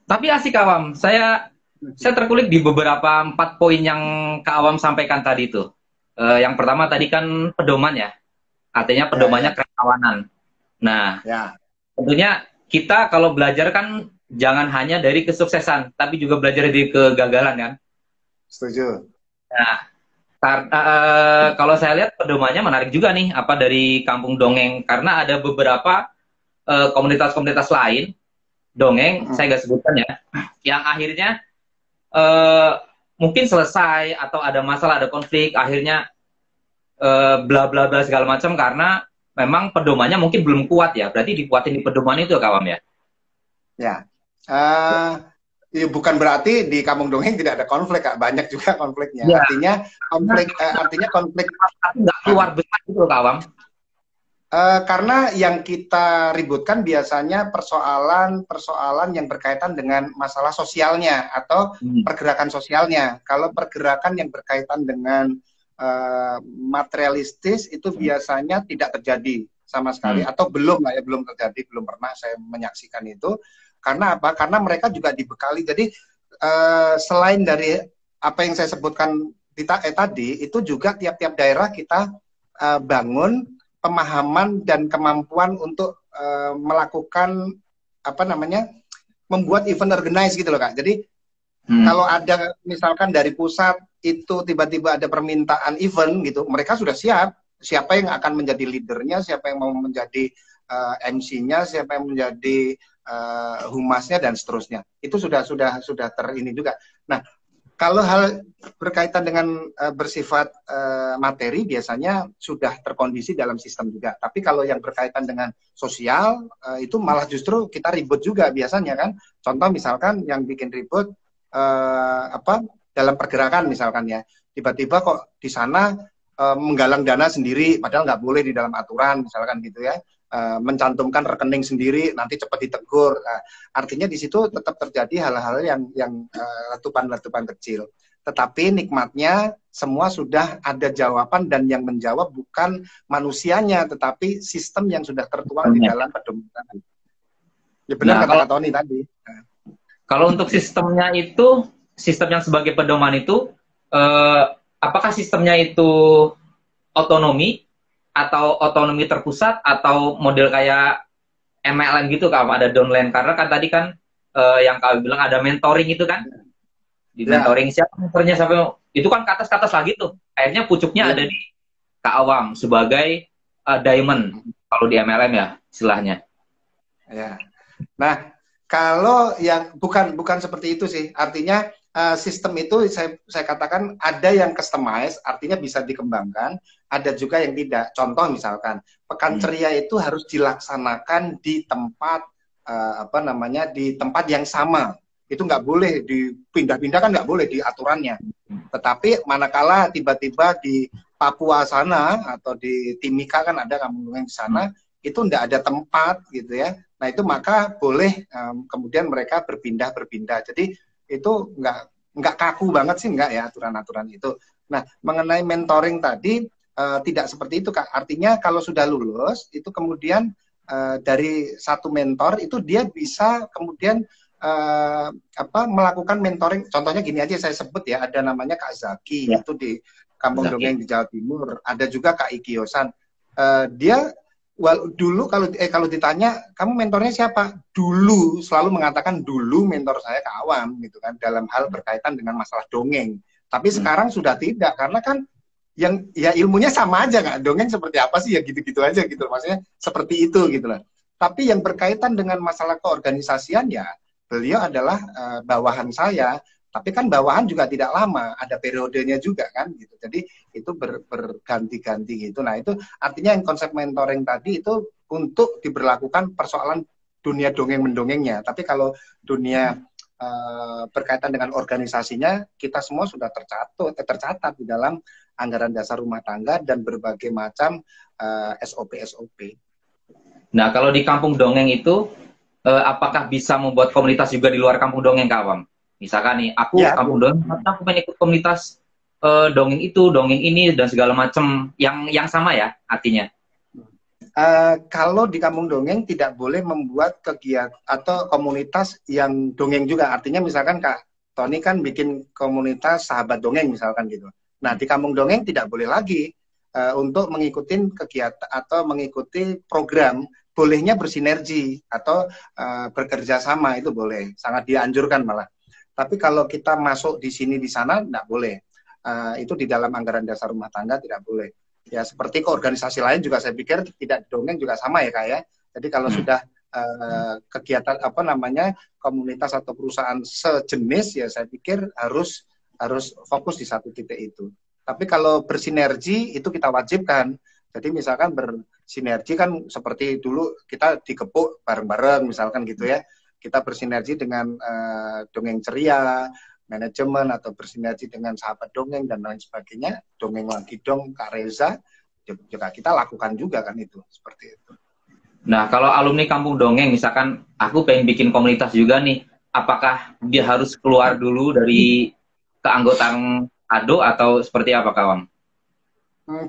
Tapi asik Awam, saya terkulik di beberapa 4 poin yang Kak Awam sampaikan tadi itu. Yang pertama tadi kan pedoman ya, artinya pedomannya kerelawanan. Nah, tentunya kita kalau belajar kan jangan hanya dari kesuksesan, tapi juga belajar dari kegagalan kan. Setuju. Nah, kalau saya lihat pedomannya menarik juga nih, apa dari Kampung Dongeng, karena ada beberapa komunitas-komunitas lain dongeng, saya nggak sebutkan ya, yang akhirnya mungkin selesai atau ada masalah, ada konflik, akhirnya bla bla bla segala macam karena memang pedomannya mungkin belum kuat ya. Berarti dikuatin di pedoman itu ya Kawam ya? Ya, bukan berarti di Kampung Dongeng tidak ada konflik, Kak. Banyak juga konfliknya. Ya. Artinya konflik nggak keluar besar itu Kawam. Karena yang kita ributkan biasanya persoalan yang berkaitan dengan masalah sosialnya atau pergerakan sosialnya. Kalau pergerakan yang berkaitan dengan materialistis itu biasanya tidak terjadi sama sekali, atau belum terjadi, belum pernah saya menyaksikan itu. Karena apa? Karena mereka juga dibekali. Jadi selain dari apa yang saya sebutkan tadi, itu juga tiap-tiap daerah kita bangun pemahaman dan kemampuan untuk melakukan membuat event organize gitu loh Kak. Jadi kalau ada misalkan dari pusat itu tiba-tiba ada permintaan event gitu, mereka sudah siap. Siapa yang akan menjadi leadernya, siapa yang mau menjadi MC-nya, siapa yang menjadi humasnya dan seterusnya. Itu sudah terini juga. Nah, kalau hal berkaitan dengan bersifat materi biasanya sudah terkondisi dalam sistem juga. Tapi kalau yang berkaitan dengan sosial itu malah justru kita ribut juga biasanya kan. Contoh misalkan yang bikin ribut dalam pergerakan misalkan ya. Tiba-tiba kok di sana menggalang dana sendiri padahal nggak boleh di dalam aturan misalkan gitu ya. Mencantumkan rekening sendiri nanti cepat ditegur. Artinya di situ tetap terjadi hal-hal yang letupan-letupan kecil. Tetapi nikmatnya semua sudah ada jawaban dan yang menjawab bukan manusianya tetapi sistem yang sudah tertuang di dalam pedoman. Ya benar kata Tony tadi. Kalau untuk sistemnya itu, sistem yang sebagai pedoman itu, apakah sistemnya itu otonomi atau otonomi terpusat atau model kayak MLM gitu kalau ada downline, karena kan tadi kan yang kau bilang ada mentoring itu kan, di mentoring siapa mentornya siapa itu kan ke atas lagi tuh, akhirnya pucuknya ada di Kak Awam sebagai diamond kalau di MLM ya istilahnya ya. Nah kalau yang bukan seperti itu sih, artinya sistem itu saya katakan ada yang customized, artinya bisa dikembangkan, ada juga yang tidak. Contoh misalkan pekan ceria itu harus dilaksanakan di tempat di tempat yang sama. Itu nggak boleh dipindah-pindah, kan nggak boleh di aturannya. Tetapi manakala tiba-tiba di Papua sana atau di Timika kan ada kampung di sana, itu nggak ada tempat gitu ya. Nah itu maka boleh kemudian mereka berpindah. Jadi itu nggak kaku banget sih, nggak ya aturan-aturan itu. Nah mengenai mentoring tadi tidak seperti itu Kak. Artinya kalau sudah lulus itu kemudian dari satu mentor itu dia bisa kemudian melakukan mentoring. Contohnya gini aja saya sebut ya, ada namanya Kak Zaki itu di Kampung Dongeng di Jawa Timur. Ada juga Kak Ikiosan. Dia dulu kalau ditanya kamu mentornya siapa, dulu selalu mengatakan dulu mentor saya Kak Awam gitu kan, dalam hal berkaitan dengan masalah dongeng. Tapi sekarang sudah tidak, karena kan yang ya ilmunya sama aja Kak, dongeng seperti apa sih ya gitu-gitu aja gitu, maksudnya seperti itu gitu loh. Tapi yang berkaitan dengan masalah keorganisasian ya beliau adalah bawahan saya. Tapi kan bawahan juga tidak lama, ada periodenya juga kan gitu. Jadi itu berganti-ganti gitu. Nah itu artinya yang konsep mentoring tadi itu untuk diberlakukan persoalan dunia dongeng mendongengnya. Tapi kalau dunia berkaitan dengan organisasinya, kita semua sudah tercatat di dalam anggaran dasar rumah tangga dan berbagai macam SOP-SOP. Nah, kalau di kampung dongeng itu, apakah bisa membuat komunitas juga di luar kampung dongeng, Kak Awam? Misalkan nih, aku Ya, kampung dongeng, aku pengen ikut komunitas dongeng itu, dongeng ini, dan segala macam yang sama ya, artinya. Kalau di kampung dongeng tidak boleh membuat kegiatan atau komunitas yang dongeng juga. Artinya misalkan Kak Tony kan bikin komunitas sahabat dongeng misalkan gitu. Nah, di kampung dongeng tidak boleh lagi untuk mengikuti kegiatan atau mengikuti program. Bolehnya bersinergi atau bekerja sama itu boleh. Sangat dianjurkan malah. Tapi kalau kita masuk di sini di sana tidak boleh. Itu di dalam anggaran dasar rumah tangga tidak boleh. Ya seperti ke organisasi lain juga saya pikir tidak dongeng juga sama ya Kak ya. Jadi kalau sudah kegiatan apa namanya komunitas atau perusahaan sejenis ya saya pikir harus fokus di satu titik itu. Tapi kalau bersinergi itu kita wajibkan. Jadi misalkan bersinergi kan seperti dulu kita digepuk bareng-bareng misalkan gitu ya. Kita bersinergi dengan dongeng ceria, manajemen atau bersinergi dengan sahabat dongeng dan lain sebagainya, dongeng lagi dong Kak Reza, juga kita lakukan juga kan itu, seperti itu. Nah, kalau alumni kampung dongeng, misalkan aku pengen bikin komunitas juga nih, apakah dia harus keluar dulu dari keanggotaan ADO atau seperti apa, Kawam?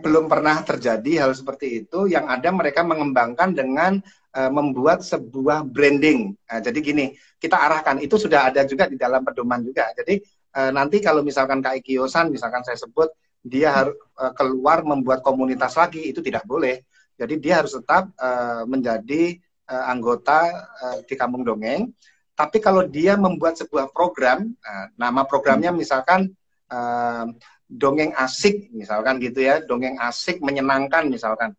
Belum pernah terjadi hal seperti itu. Yang ada mereka mengembangkan dengan membuat sebuah branding. Nah, jadi gini, kita arahkan itu sudah ada juga di dalam pedoman juga. Jadi nanti kalau misalkan Kak Ikiosan, misalkan saya sebut dia harus keluar membuat komunitas lagi, itu tidak boleh. Jadi dia harus tetap menjadi anggota di Kampung Dongeng. Tapi kalau dia membuat sebuah program, nama programnya misalkan dongeng asik misalkan gitu ya, dongeng asik menyenangkan misalkan,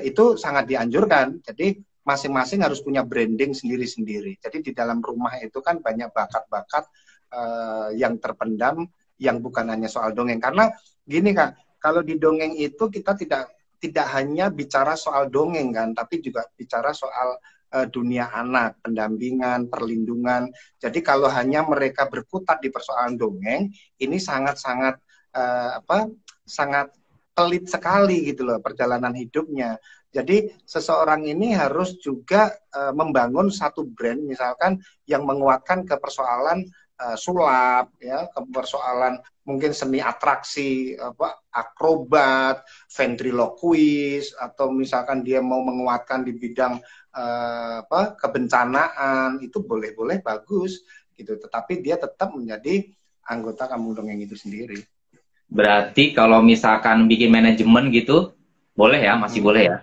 itu sangat dianjurkan. Jadi masing-masing harus punya branding sendiri-sendiri. Jadi di dalam rumah itu kan banyak bakat-bakat yang terpendam, yang bukan hanya soal dongeng. Karena gini Kak, kalau di dongeng itu kita tidak hanya bicara soal dongeng kan, tapi juga bicara soal dunia anak, pendampingan, perlindungan. Jadi kalau hanya mereka berkutat di persoalan dongeng, ini sangat-sangat sangat pelit sekali gitu loh perjalanan hidupnya. Jadi seseorang ini harus juga membangun satu brand misalkan yang menguatkan ke persoalan sulap ya, ke persoalan mungkin seni atraksi, akrobat, ventriloquis, atau misalkan dia mau menguatkan di bidang kebencanaan, itu boleh-boleh bagus gitu. Tetapi dia tetap menjadi anggota Kampung Dongeng itu sendiri. Berarti kalau misalkan bikin manajemen gitu, boleh ya, masih boleh ya?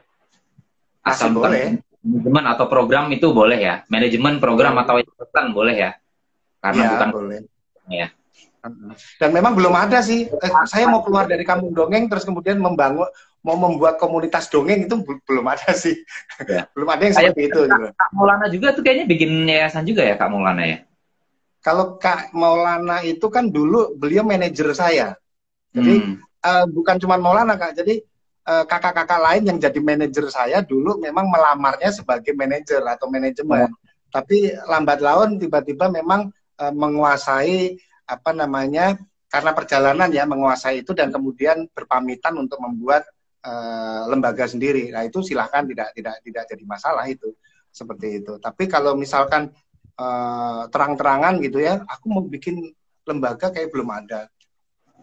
Asal masih bukan boleh. Manajemen atau program itu boleh ya? Manajemen, program, atau ikutan boleh ya? Karena ya, bukan boleh. Ya. Dan memang belum ada sih, saya mau keluar dari Kampung Dongeng terus kemudian mau membuat komunitas dongeng itu belum ada sih. Ya. Belum ada yang seperti itu. Kak Maulana juga tuh kayaknya bikin yayasan juga ya Kak Maulana ya? Kalau Kak Maulana itu kan dulu beliau manajer saya. Jadi bukan cuma Maulana Kak, jadi kakak-kakak lain yang jadi manajer saya dulu memang melamarnya sebagai manajer atau manajemen. Tapi lambat laun tiba-tiba memang menguasai karena perjalanan ya menguasai itu dan kemudian berpamitan untuk membuat lembaga sendiri. Nah itu silahkan tidak jadi masalah itu seperti itu. Tapi kalau misalkan terang-terangan gitu ya, aku mau bikin lembaga kayak belum ada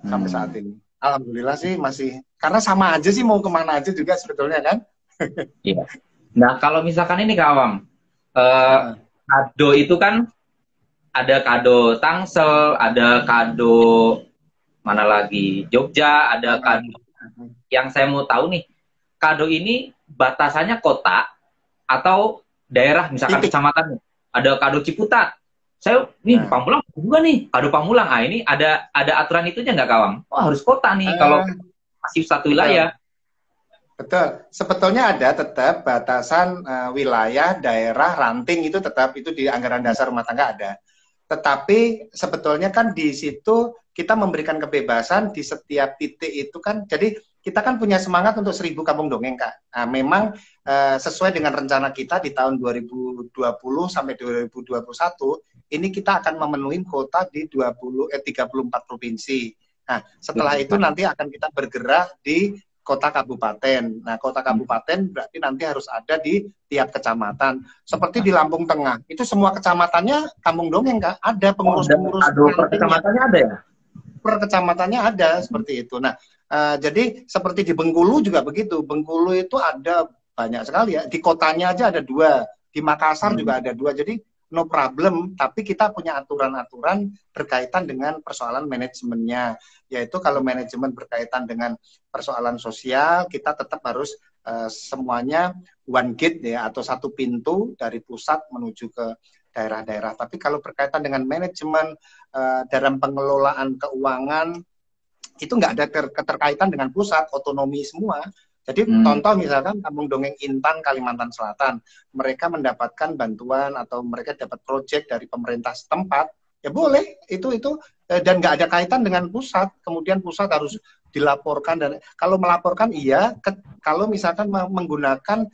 sampai saat ini. Alhamdulillah sih masih, karena sama aja sih mau kemana aja juga sebetulnya kan. Iya. Nah kalau misalkan ini Kak Awam, kado itu kan ada kado Tangsel, ada kado mana lagi Jogja, ada kado. Yang saya mau tahu nih, kado ini batasannya kota atau daerah, misalkan kecamatan. Ada kado Ciputat. Saya nih Pamulang juga nih, kado Pamulang. Ah ini ada aturan itunya nggak Kawam? Oh harus kota nih kalau masih satu wilayah. Betul. Sebetulnya ada tetap batasan wilayah, daerah, ranting itu tetap itu di anggaran dasar rumah tangga ada. Tetapi sebetulnya kan di situ kita memberikan kebebasan di setiap titik itu kan. Jadi kita kan punya semangat untuk 1.000 kampung dongeng, Kak. Nah, memang sesuai dengan rencana kita di tahun 2020 sampai 2021, ini kita akan memenuhi kota di 34 provinsi. Nah, setelah itu nanti akan kita bergerak di kota kabupaten. Nah, kota kabupaten berarti nanti harus ada di tiap kecamatan. Seperti di Lampung Tengah, itu semua kecamatannya kampung dongeng, Kak. Ada pengurus-pengurus. Aduh, per kecamatannya ada ya? Per kecamatannya ada seperti itu. Nah, jadi seperti di Bengkulu juga begitu. Bengkulu itu ada banyak sekali ya. Di kotanya aja ada 2. Di Makassar juga ada 2. Jadi no problem. Tapi kita punya aturan-aturan berkaitan dengan persoalan manajemennya. Yaitu kalau manajemen berkaitan dengan persoalan sosial, kita tetap harus semuanya one gate ya, atau satu pintu dari pusat menuju ke daerah-daerah. Tapi kalau berkaitan dengan manajemen dalam pengelolaan keuangan, itu nggak ada keterkaitan dengan pusat, otonomi semua. Jadi contoh misalkan Kampung Dongeng Intan, Kalimantan Selatan, mereka mendapatkan bantuan atau mereka dapat proyek dari pemerintah setempat, ya boleh itu dan nggak ada kaitan dengan pusat. Kemudian pusat harus dilaporkan, dan kalau melaporkan iya, kalau misalkan menggunakan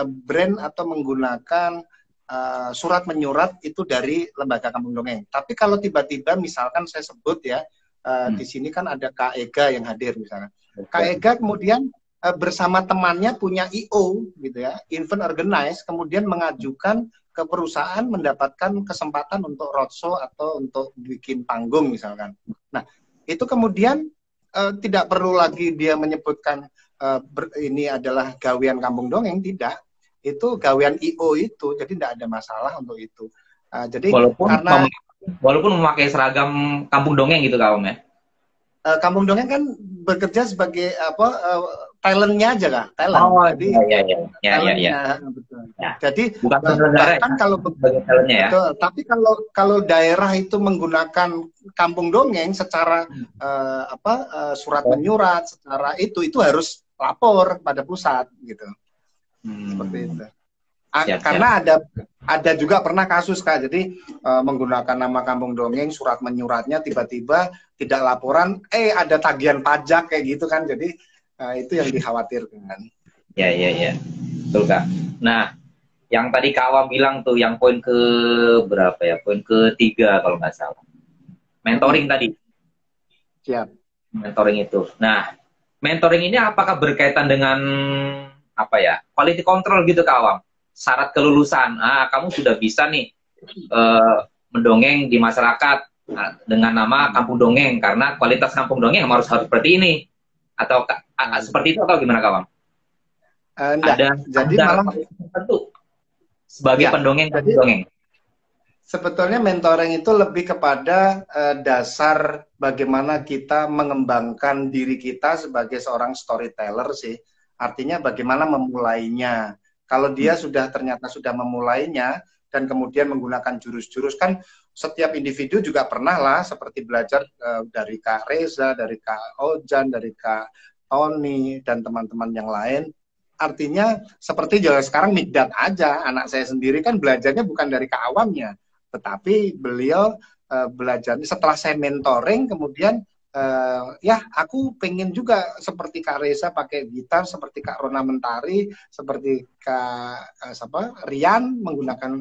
brand atau menggunakan surat menyurat itu dari lembaga Kampung Dongeng. Tapi kalau tiba-tiba misalkan saya sebut ya, di sini kan ada Kak Ega yang hadir misalnya. Kak Ega kemudian bersama temannya punya IO gitu ya, event organize, kemudian mengajukan ke perusahaan mendapatkan kesempatan untuk roadshow atau untuk bikin panggung misalkan. Nah, itu kemudian tidak perlu lagi dia menyebutkan ini adalah gawean Kampung Dongeng, tidak. Itu gawean IO itu, jadi tidak ada masalah untuk itu. Jadi walaupun memakai seragam Kampung Dongeng gitu, Kak Om ya. Kampung Dongeng kan bekerja sebagai talentnya aja, Kak, talent. Oh, jadi iya. Betul. Ya. Jadi bukan bahkan kalau sebagai talentnya ya. Betul, tapi kalau daerah itu menggunakan Kampung Dongeng secara surat menyurat, secara itu harus lapor pada pusat gitu. Seperti itu. Karena ada juga pernah kasus, Kak, jadi menggunakan nama Kampung Dongeng, surat menyuratnya tiba-tiba tidak laporan, ada tagihan pajak kayak gitu kan, jadi itu yang dikhawatirkan. Ya, betul, Kak. Nah, yang tadi Kak Awam bilang tuh, yang poin ke berapa ya, poin ke-3 kalau nggak salah, mentoring tadi. Siap. Mentoring itu. Nah, mentoring ini apakah berkaitan dengan apa ya, quality control gitu, Kak Awam? Syarat kelulusan, kamu sudah bisa nih mendongeng di masyarakat dengan nama Kampung Dongeng, karena kualitas Kampung Dongeng harus seperti ini, atau seperti itu, atau gimana, Kak Awam? Jadi malah tentu sebagai pendongeng Kampung Dongeng. Sebetulnya mentoring itu lebih kepada dasar bagaimana kita mengembangkan diri kita sebagai seorang storyteller sih. Artinya bagaimana memulainya. Kalau dia ternyata sudah memulainya dan kemudian menggunakan jurus-jurus, kan setiap individu juga pernah lah seperti belajar dari Kak Reza, dari Kak Ojan, dari Kak Tony dan teman-teman yang lain. Artinya seperti sekarang Mikdad aja, anak saya sendiri kan belajarnya bukan dari Kak Awamnya, tetapi beliau belajarnya setelah saya mentoring, kemudian aku pengen juga seperti Kak Reza pakai gitar, seperti Kak Rona Mentari, seperti Kak Rian menggunakan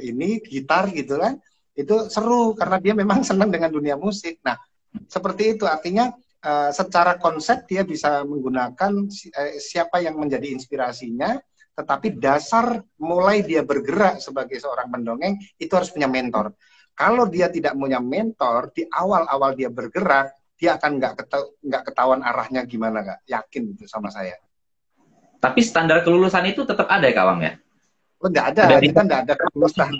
ini gitar gitu kan. Itu seru karena dia memang senang dengan dunia musik. Nah, seperti itu artinya secara konsep dia bisa menggunakan siapa yang menjadi inspirasinya, tetapi dasar mulai dia bergerak sebagai seorang pendongeng itu harus punya mentor. Kalau dia tidak punya mentor, di awal-awal dia bergerak, dia akan nggak ketahuan arahnya gimana, Kak. Yakin itu sama saya. Tapi standar kelulusan itu tetap ada ya, Kak Awam ya? Oh, nggak ada. Kita nggak ada kelulusan.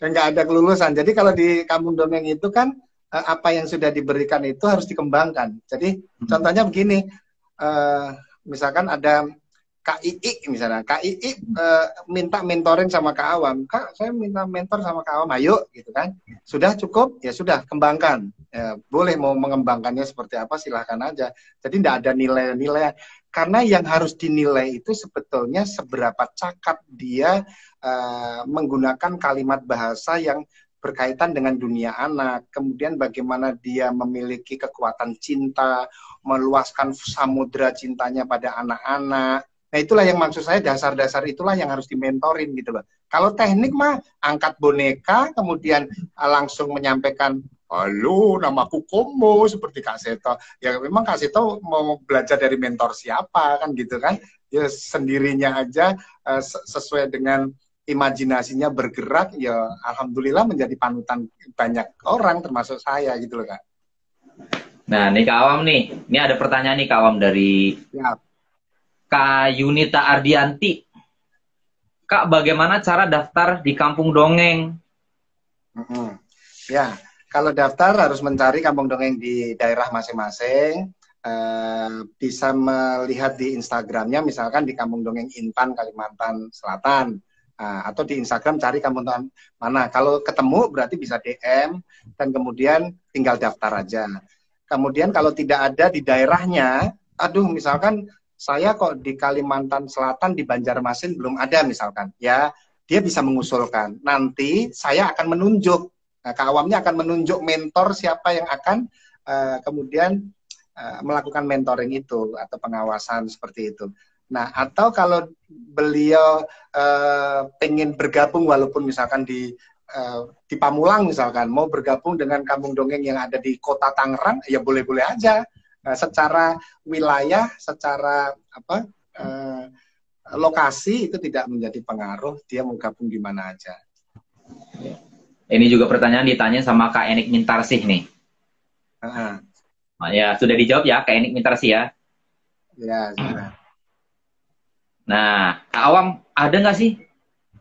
Dan nggak ada kelulusan. Jadi kalau di Kampung Dongeng itu kan, apa yang sudah diberikan itu harus dikembangkan. Jadi contohnya begini, misalkan ada Kak Ii misalnya, Kak Ii minta mentoring sama Kak Awam, Kak saya minta mentor sama Kak Awam, ayo gitu kan, sudah cukup, ya sudah kembangkan, ya, boleh mau mengembangkannya seperti apa silahkan aja, jadi tidak ada nilai-nilai, karena yang harus dinilai itu sebetulnya seberapa cakap dia menggunakan kalimat bahasa yang berkaitan dengan dunia anak, kemudian bagaimana dia memiliki kekuatan cinta, meluaskan samudera cintanya pada anak-anak. Nah, itulah yang maksud saya, dasar-dasar itulah yang harus dimentorin gitu loh. Kalau teknik mah angkat boneka, kemudian langsung menyampaikan, halo, namaku Komo, seperti Kak Seto. Ya memang Kak Seto mau belajar dari mentor siapa, kan gitu kan. Ya sendirinya aja sesuai dengan imajinasinya bergerak, ya alhamdulillah menjadi panutan banyak orang, termasuk saya gitu loh Kak. Nah, nih Kak Awam nih. Ini ada pertanyaan nih Kak Awam dari Ya. Kak Yunita Ardianti. Kak, bagaimana cara daftar di Kampung Dongeng? Ya, kalau daftar harus mencari kampung dongeng di daerah masing-masing. Bisa melihat di Instagramnya, misalkan di Kampung Dongeng Intan, Kalimantan Selatan. Atau di Instagram cari kampung dongeng mana. Kalau ketemu berarti bisa DM, dan kemudian tinggal daftar aja. Kemudian kalau tidak ada di daerahnya, aduh misalkan saya kok di Kalimantan Selatan, di Banjarmasin belum ada misalkan, ya dia bisa mengusulkan. Nanti saya akan menunjuk, Kak Awamnya akan menunjuk mentor siapa yang akan kemudian melakukan mentoring itu atau pengawasan seperti itu. Nah, atau kalau beliau pengen bergabung walaupun misalkan di Pamulang misalkan, mau bergabung dengan kampung dongeng yang ada di kota Tangerang, ya boleh-boleh aja. Secara wilayah, secara lokasi itu tidak menjadi pengaruh, dia mau gabung di mana aja. Ini juga pertanyaan ditanya sama Kak Enik Mintarsih nih. Ya, sudah dijawab ya Kak Enik Mintarsih ya? Ya, sudah. Nah, Kak Awam, ada nggak sih?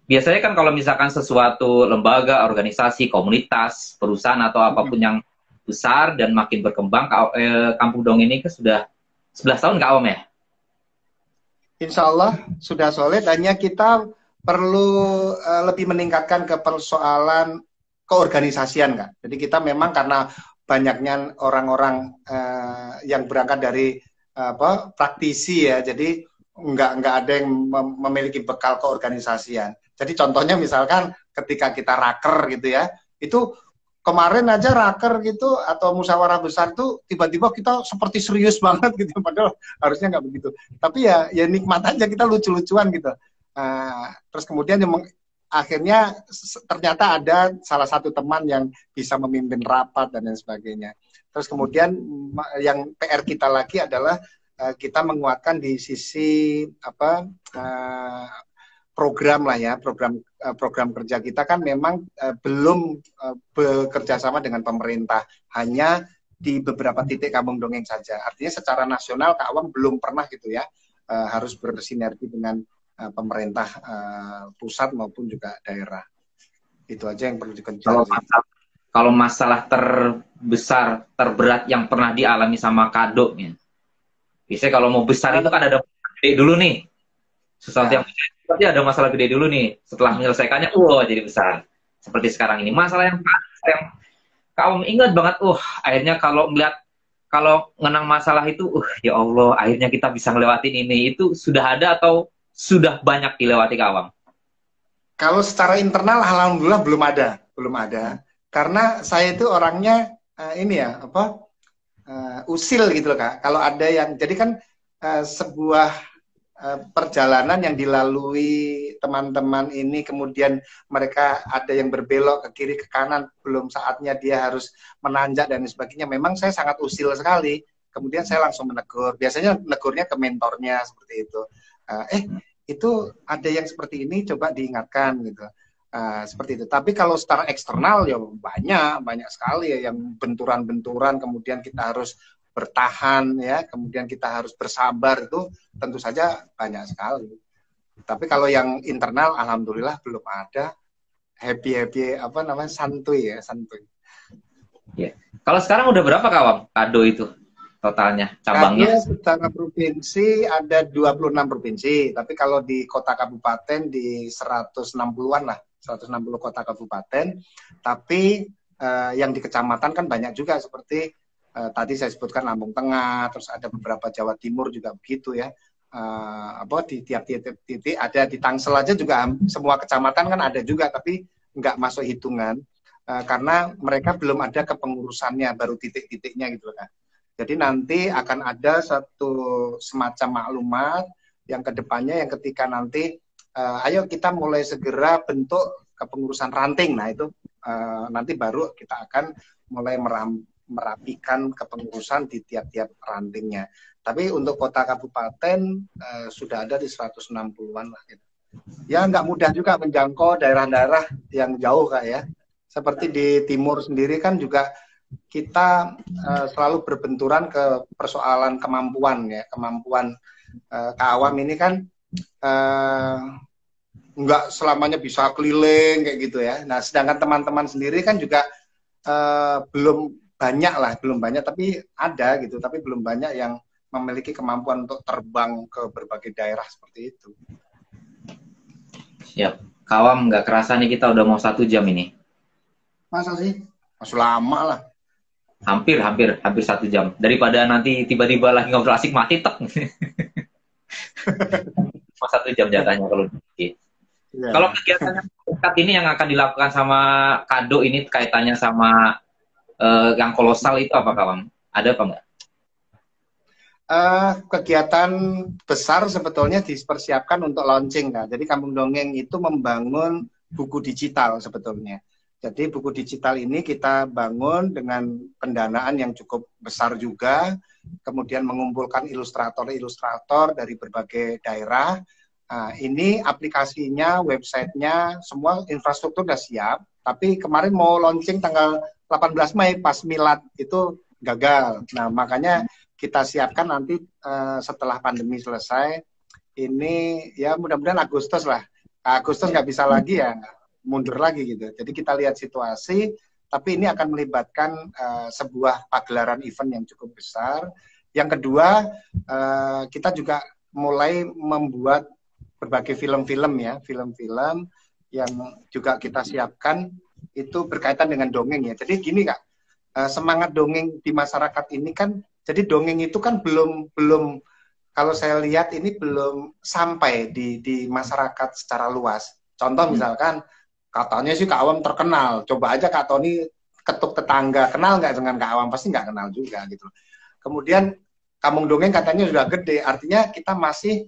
Biasanya kan kalau misalkan sesuatu lembaga, organisasi, komunitas, perusahaan atau apapun yang besar dan makin berkembang, Kampung Dongeng ini kan sudah 11 tahun Kak Awam ya? Insya Allah sudah solid, hanya kita perlu lebih meningkatkan ke persoalan keorganisasian Kak. Jadi kita memang karena banyaknya orang-orang yang berangkat dari praktisi ya, jadi nggak ada yang memiliki bekal keorganisasian. Jadi contohnya misalkan ketika kita raker gitu ya, itu kemarin aja raker gitu atau musyawarah besar tuh tiba-tiba kita seperti serius banget gitu, padahal harusnya nggak begitu. Tapi ya nikmat aja, kita lucu-lucuan gitu. Terus kemudian akhirnya ternyata ada salah satu teman yang bisa memimpin rapat dan lain sebagainya. Terus kemudian yang PR kita lagi adalah kita menguatkan di sisi program lah ya, program kerja kita kan memang belum bekerja sama dengan pemerintah, hanya di beberapa titik kampung dongeng saja. Artinya secara nasional Kak Awam belum pernah gitu ya, harus bersinergi dengan pemerintah pusat maupun juga daerah. Itu aja yang perlu dikejar. Kalau masalah terbesar, terberat yang pernah dialami sama Kado, ya. Biasanya kalau mau besar itu kan ada gede dulu nih. Sesuatu yang besar pasti ada masalah gede dulu nih. Setelah menyelesaikannya, jadi besar. Seperti sekarang ini. Masalah yang kamu ingat banget, akhirnya kalau ngenang masalah itu, ya Allah, akhirnya kita bisa ngelewatin ini. Itu sudah ada atau sudah banyak dilewati Kawam? Kalau secara internal, alhamdulillah belum ada. Karena saya itu orangnya usil gitu loh Kak. Kalau ada yang, jadi kan sebuah perjalanan yang dilalui teman-teman ini, kemudian mereka ada yang berbelok ke kiri ke kanan, belum saatnya dia harus menanjak dan sebagainya. Memang saya sangat usil sekali. Kemudian saya langsung menegur. Biasanya negurnya ke mentornya seperti itu. Itu ada yang seperti ini, coba diingatkan gitu. Seperti itu. Tapi kalau secara eksternal ya banyak sekali ya yang benturan-benturan, kemudian kita harus bertahan ya, kemudian kita harus bersabar, itu tentu saja banyak sekali. Tapi kalau yang internal alhamdulillah belum ada. Happy santuy. Ya. Kalau sekarang udah berapa Kawam Kado itu totalnya cabangnya? Kado secara provinsi ada 26 provinsi, tapi kalau di kota kabupaten di 160-an lah, 160 kota kabupaten. Tapi yang di kecamatan kan banyak juga, seperti tadi saya sebutkan Lampung Tengah, terus ada beberapa Jawa Timur juga begitu ya. Di tiap-tiap titik ada, di Tangsel aja juga semua kecamatan kan ada juga, tapi nggak masuk hitungan. karena mereka belum ada kepengurusannya, baru titik-titiknya gitu kan. Jadi nanti akan ada satu semacam maklumat yang kedepannya yang ketika nanti ayo kita mulai segera bentuk kepengurusan ranting. Nah itu nanti baru kita akan mulai merapikan kepengurusan di tiap-tiap rantingnya. Tapi untuk kota kabupaten sudah ada di 160-an lah. Gitu. Ya nggak mudah juga menjangkau daerah-daerah yang jauh Kak ya. Seperti di timur sendiri kan juga kita selalu berbenturan ke persoalan kemampuan ya, kemampuan Kak Awam ini kan nggak selamanya bisa keliling kayak gitu ya. Nah, sedangkan teman-teman sendiri kan juga belum banyak lah, belum banyak tapi ada gitu, tapi belum banyak yang memiliki kemampuan untuk terbang ke berbagai daerah seperti itu. Siap. Kak Awam, nggak kerasa nih kita udah mau 1 jam ini. Masa sih? Masih lama lah. Hampir 1 jam. Daripada nanti tiba-tiba lagi ngobrol asik mati tek. Mau 1 jam jatahnya kalau dikit. Yeah. Kalau kegiatan dekat ini yang akan dilakukan sama Kado ini kaitannya sama yang kolosal itu apa Kawam? Ada apa enggak? Kegiatan besar sebetulnya dipersiapkan untuk launching kan. Jadi Kampung Dongeng itu membangun buku digital sebetulnya. Jadi buku digital ini kita bangun dengan pendanaan yang cukup besar juga, kemudian mengumpulkan ilustrator-ilustrator dari berbagai daerah. Nah, ini aplikasinya, websitenya, semua infrastruktur sudah siap, tapi kemarin mau launching tanggal 18 Mei pas Milad itu gagal. Nah, makanya kita siapkan nanti setelah pandemi selesai, ini ya mudah-mudahan Agustus lah. Agustus nggak bisa lagi ya, mundur lagi gitu. Jadi kita lihat situasi, tapi ini akan melibatkan sebuah pagelaran event yang cukup besar. Yang kedua, kita juga mulai membuat berbagai film-film ya, film-film yang juga kita siapkan itu berkaitan dengan dongeng ya. Jadi gini Kak, semangat dongeng di masyarakat ini kan, jadi dongeng itu kan belum kalau saya lihat ini belum sampai di masyarakat secara luas. Contoh misalkan, katanya sih Kak Awam terkenal, coba aja Kak Tony ketuk tetangga, kenal nggak dengan Kak Awam? Pasti nggak kenal juga gitu. Kemudian Kampung Dongeng katanya sudah gede, artinya kita masih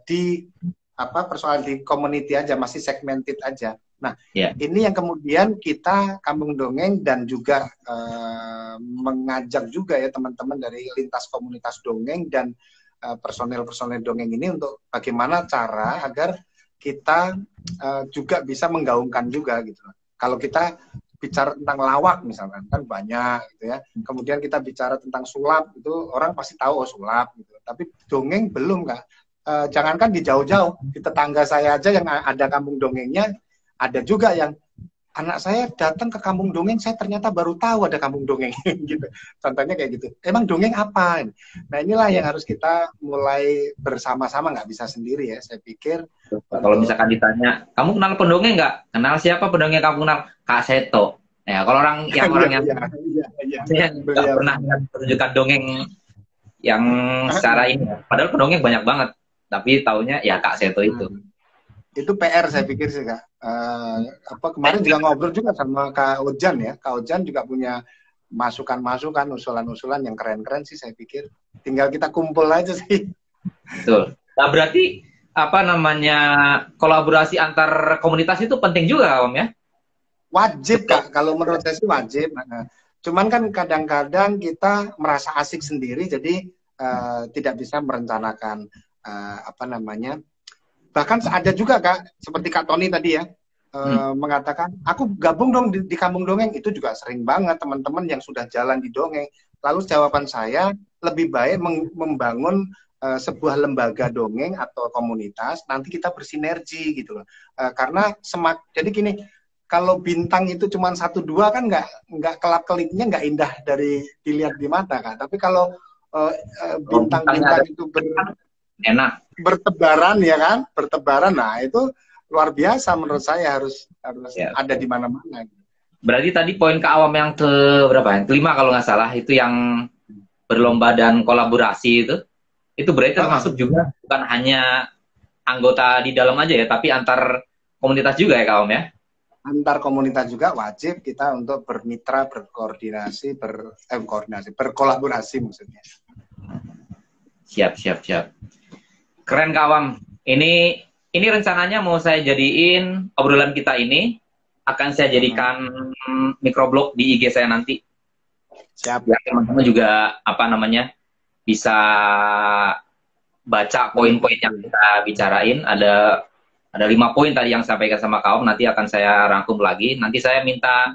di persoalan di community aja, masih segmented aja. Nah, ini yang kemudian kita Kampung Dongeng dan juga mengajak juga ya teman-teman dari lintas komunitas dongeng dan personel-personel dongeng ini untuk bagaimana cara agar kita juga bisa menggaungkan juga gitu. Kalau kita bicara tentang lawak misalkan kan banyak gitu ya. Kemudian kita bicara tentang sulap itu orang pasti tahu oh sulap gitu. Tapi dongeng belum Kak. Jangankan di jauh-jauh, di tetangga saya aja yang ada kampung dongengnya, ada juga yang anak saya datang ke kampung dongeng, saya ternyata baru tahu ada kampung dongeng gitu. Contohnya kayak gitu. Emang dongeng apa? Nah inilah yang harus kita mulai bersama-sama, nggak bisa sendiri ya. Saya pikir. Kalau misalkan ditanya, kamu kenal pendongeng nggak? Kenal siapa pendongeng kamu kenal? Kak Seto. Ya kalau orang yang nggak pernah menunjukkan dongeng yang secara ini, padahal pendongeng banyak banget. Tapi taunya ya Kak Seto itu. Itu PR saya pikir sih Kak. Kemarin juga ngobrol juga sama Kak Ojan ya. Kak Ojan juga punya masukan-masukan, usulan-usulan yang keren-keren sih saya pikir. Tinggal kita kumpul aja sih. Betul. Nah berarti kolaborasi antar komunitas itu penting juga Om ya? Wajib Kak. Kalau menurut saya sih wajib. Nah, cuman kan kadang-kadang kita merasa asik sendiri, jadi tidak bisa merencanakan bahkan ada juga Kak seperti Kak Tony tadi ya mengatakan aku gabung dong di Kampung Dongeng. Itu juga sering banget teman-teman yang sudah jalan di dongeng. Lalu jawaban saya lebih baik membangun sebuah lembaga dongeng atau komunitas, nanti kita bersinergi gitu loh. Karena jadi gini, kalau bintang itu cuma 1-2 kan nggak kelap-kelipnya nggak indah dari dilihat di mata Kak. Tapi kalau bintang-bintang itu enak bertebaran ya kan, bertebaran, nah itu luar biasa menurut saya, harus ada di mana-mana. Berarti tadi poin Kak Awam yang ke berapa? Yang kelima kalau nggak salah, itu yang berlomba dan kolaborasi itu berarti termasuk juga bukan hanya anggota di dalam aja ya, tapi antar komunitas juga ya Kak Awam ya? antar komunitas juga wajib kita untuk bermitra, berkoordinasi, berkolaborasi maksudnya. Siap, siap, siap. Keren Kak Awam. Ini rencananya mau saya jadiin obrolan kita ini akan saya jadikan microblog di IG saya nanti. Siap. Ya, teman-teman juga bisa baca poin-poin yang kita bicarain. Ada 5 poin tadi yang saya sampaikan sama Kak Awam, nanti akan saya rangkum lagi. Nanti saya minta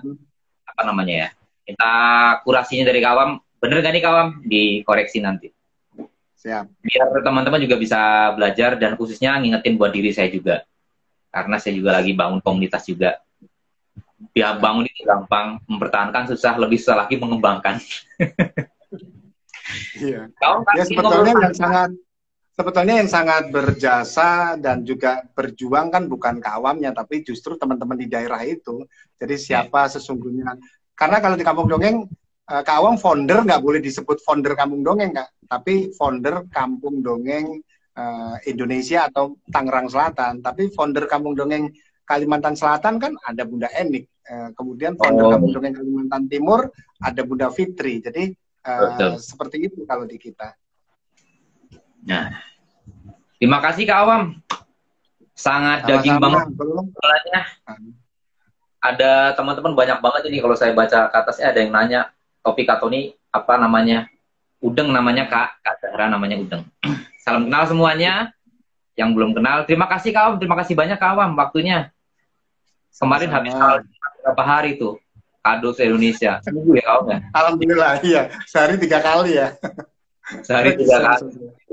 minta kurasinya dari Kak Awam. Bener gak nih Kak Awam? Dikoreksi nanti. Siap. Biar teman-teman juga bisa belajar dan khususnya ngingetin buat diri saya juga. Karena saya juga lagi bangun komunitas juga. Ya bangun itu gampang, mempertahankan susah, lebih susah lagi mengembangkan. Iya. Ya sebetulnya yang sangat berjasa dan juga berjuang kan bukan Kak Awamnya, tapi justru teman-teman di daerah itu. Jadi siapa sesungguhnya? Karena kalau di Kampung Dongeng, Kak Awam founder nggak boleh disebut founder Kampung Dongeng, Kak, tapi founder Kampung Dongeng Indonesia atau Tangerang Selatan. Tapi founder Kampung Dongeng Kalimantan Selatan kan ada Bunda Enik. Kemudian founder Kampung Dongeng Kalimantan Timur ada Bunda Fitri. Jadi seperti itu kalau di kita. Nah, terima kasih Kak Awam. Sangat daging banget. Ada teman-teman banyak banget ini kalau saya baca ke atasnya ada yang nanya topik Kak Tony apa namanya? Udeng namanya Kak Zahra namanya Udeng. Salam kenal semuanya. Yang belum kenal, terima kasih Kak Awam. Terima kasih banyak Kak Awam waktunya. Kemarin habis berapa hari tuh kado se-Indonesia. Seminggu ya Kak Awam ya? Alhamdulillah, iya. Sehari 3 kali ya. Sehari 3 kali.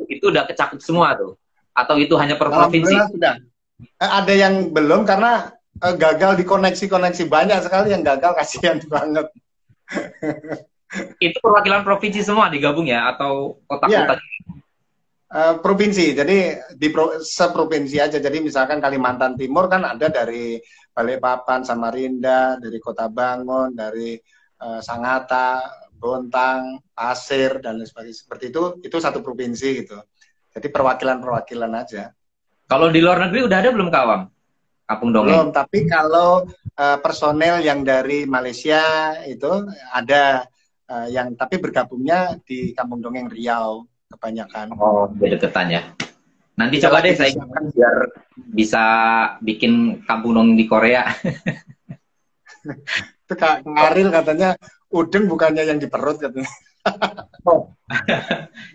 Itu udah kecakup semua tuh? Atau itu hanya per provinsi? Sudah. Ada yang belum karena gagal di koneksi banyak sekali yang gagal, kasihan banget. Itu perwakilan provinsi semua digabung ya? Atau kota-kota? Ya. Provinsi, jadi seprovinsi aja. Jadi misalkan Kalimantan Timur kan ada dari Balikpapan, Samarinda, dari Kota Bangun, dari Sangatta, Bontang, Pasir, dan lain sebagainya. Seperti itu satu provinsi gitu. Jadi perwakilan aja. Kalau di luar negeri udah ada belum Kak Awam? Kampung Dongeng? Belum, tapi kalau personel yang dari Malaysia itu ada yang tapi bergabungnya di Kampung Dongeng Riau kebanyakan. Oh, beda deketan ya. Nanti coba deh saya ingatkan biar bisa bikin Kampung Dongeng di Korea. Itu Kak Aril katanya udeng bukannya yang di perut katanya. Oh.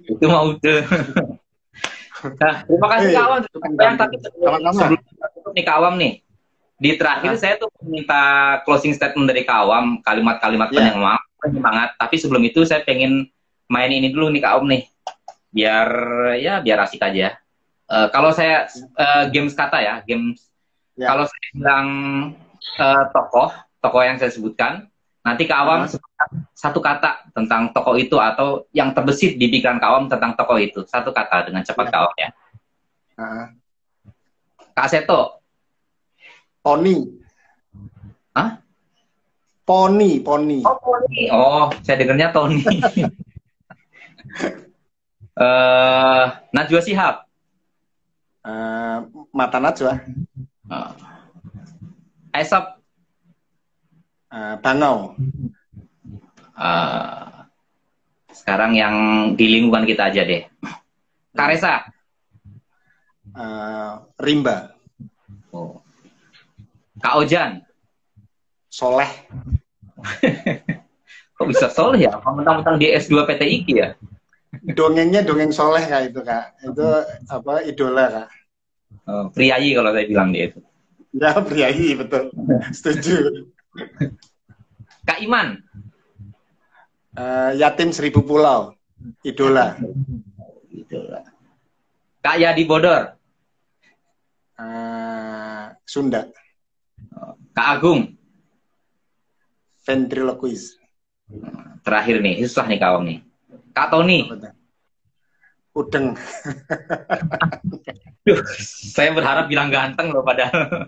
Itu mau udeng. Nah, terima kasih Kak Awam. Tapi sebelum nih Kak Awam nih. Di terakhir saya tuh minta closing statement dari Kak Awam, kalimat-kalimat penyemangat. Tapi sebelum itu saya pengen main ini dulu nih Kak Awam nih. Biar asik aja. Kalau saya games kata ya, kalau saya bilang tokoh yang saya sebutkan, nanti Kak Awam satu kata tentang tokoh itu atau yang terbesit di pikiran Kak Awam tentang tokoh itu. Satu kata dengan cepat Kak Awam ya. Kak Seto. Poni. Hah? Poni. Oh, Poni. Oh, saya dengarnya Tony. Najwa Shihab. Mata Najwa. Aesop. Bangau. Sekarang yang di lingkungan kita aja deh. Karesa. Rimba. Oh. Kak Ojan. Soleh. Kok bisa soleh ya? Mentang-mentang di S2 PTIK ya? Dongengnya dongeng soleh Kak itu Kak. Itu apa idola Kak. Oh, priayi kalau saya bilang dia itu. Ya priayi betul. Setuju. Kak Iman. Yatim Seribu Pulau. Idola. Kak Yadi Bodor. Sunda. Kak Agung. Ventriloquist. Terakhir nih, susah nih Kak Om nih. Kak Tony. Udeng. Duh, saya berharap bilang ganteng loh padahal.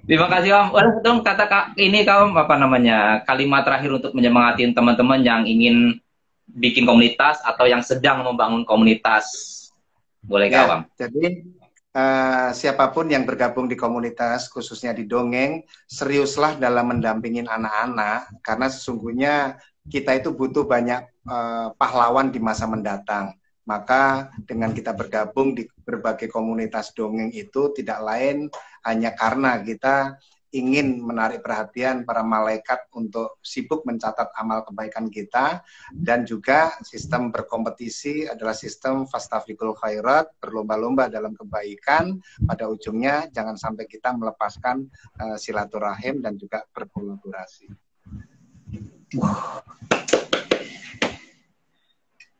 Terima kasih Om. Dong kata Kak ini Kak Om apa namanya? Kalimat terakhir untuk menyemangatin teman-teman yang ingin bikin komunitas atau yang sedang membangun komunitas. Boleh Kak Om? Jadi siapapun yang bergabung di komunitas, khususnya di dongeng, seriuslah dalam mendampingin anak-anak, karena sesungguhnya kita itu butuh banyak pahlawan di masa mendatang. Maka dengan kita bergabung di berbagai komunitas dongeng itu tidak lain hanya karena kita ingin menarik perhatian para malaikat untuk sibuk mencatat amal kebaikan kita, dan juga sistem berkompetisi adalah sistem fastabiqul khairat, berlomba-lomba dalam kebaikan. Pada ujungnya jangan sampai kita melepaskan silaturahim dan juga berkolaborasi.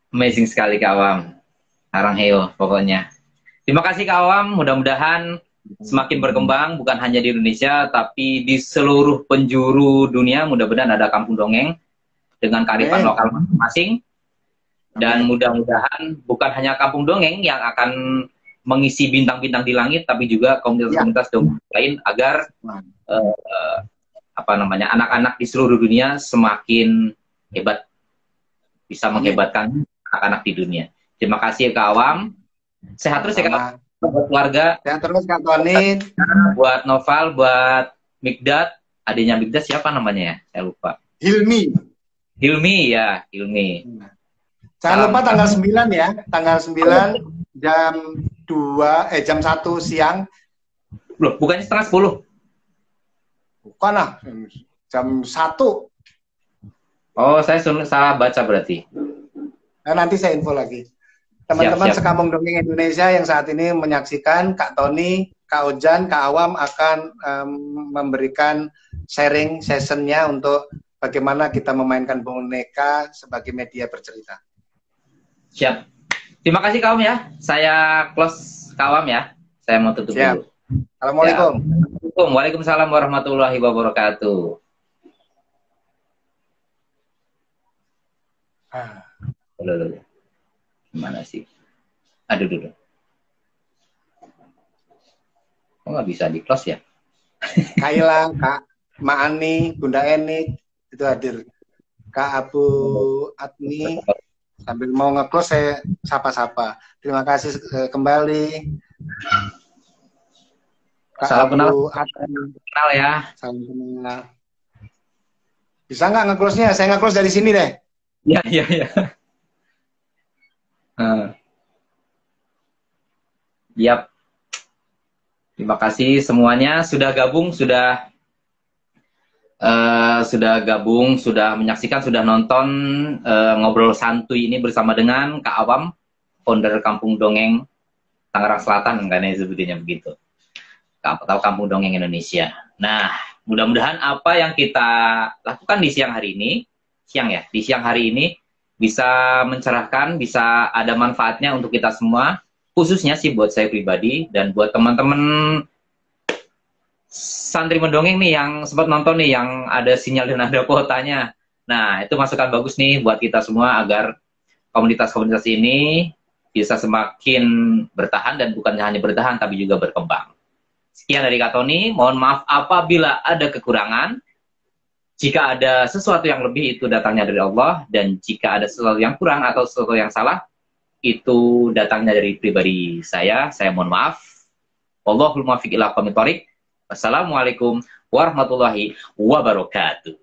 Amazing sekali Kak Awam. Arangheo pokoknya. Terima kasih Kak Awam, mudah-mudahan semakin berkembang, bukan hanya di Indonesia, tapi di seluruh penjuru dunia. Mudah-mudahan ada kampung dongeng dengan kearifan lokal masing-masing. Dan mudah-mudahan bukan hanya kampung dongeng yang akan mengisi bintang-bintang di langit, tapi juga komunitas-komunitas dongeng lain, agar anak-anak di seluruh dunia semakin hebat, bisa menghebatkan anak-anak di dunia. Terima kasih Kak Awam. Sehat terus ya Kak. Buat keluarga. Sehat terus Kak Tony. Buat Noval, buat Mikdad. Adanya Mikdad siapa namanya ya? Saya lupa. Hilmi. Hilmi ya, Hilmi. Jangan lupa tanggal 9 ya. Tanggal 9 jam 2 jam 1 siang. Loh, bukannya setengah 10? Bukan lah. Jam 1. Oh, saya salah baca berarti. Nah, nanti saya info lagi. Teman-teman sekampung dongeng Indonesia yang saat ini menyaksikan, Kak Tony, Kak Ojan, Kak Awam akan memberikan sharing sessionnya untuk bagaimana kita memainkan boneka sebagai media bercerita. Siap. Terima kasih Kak Awam ya. Saya close Kak Awam ya. Saya mau tutup dulu. Assalamualaikum. Ya. Waalaikumsalam warahmatullahi wabarakatuh. Loh. Gimana sih? Aduh. Kok nggak bisa di close ya? Kak Ilang, Kak Maani, Bunda Eni itu hadir. Kak Abu Adni, sambil mau nge-close saya sapa-sapa. Terima kasih kembali. Kak Salam Abu Adni. Kenal ya. Salam kenal. Bisa nggak nge-close-nya? Saya nge-close dari sini deh. Iya. Yap. Terima kasih semuanya sudah gabung, sudah menyaksikan, sudah nonton ngobrol santuy ini bersama dengan Kak Awam, founder Kampung Dongeng Tangerang Selatan, kan ya sebetulnya begitu. Atau Kampung Dongeng Indonesia. Nah, mudah-mudahan apa yang kita lakukan di siang hari ini, di siang hari ini bisa mencerahkan, bisa ada manfaatnya untuk kita semua, khususnya sih buat saya pribadi dan buat teman-teman santri mendongeng nih yang sempat nonton nih, yang ada sinyal dan ada kuotanya. Nah, itu masukan bagus nih buat kita semua agar komunitas-komunitas ini bisa semakin bertahan, dan bukan hanya bertahan tapi juga berkembang. Sekian dari Kak Tony, mohon maaf apabila ada kekurangan. Jika ada sesuatu yang lebih, itu datangnya dari Allah, dan jika ada sesuatu yang kurang atau sesuatu yang salah, itu datangnya dari pribadi saya mohon maaf. Wallahul muwaffiq ila aqwamit thoriq. Wassalamualaikum warahmatullahi wabarakatuh.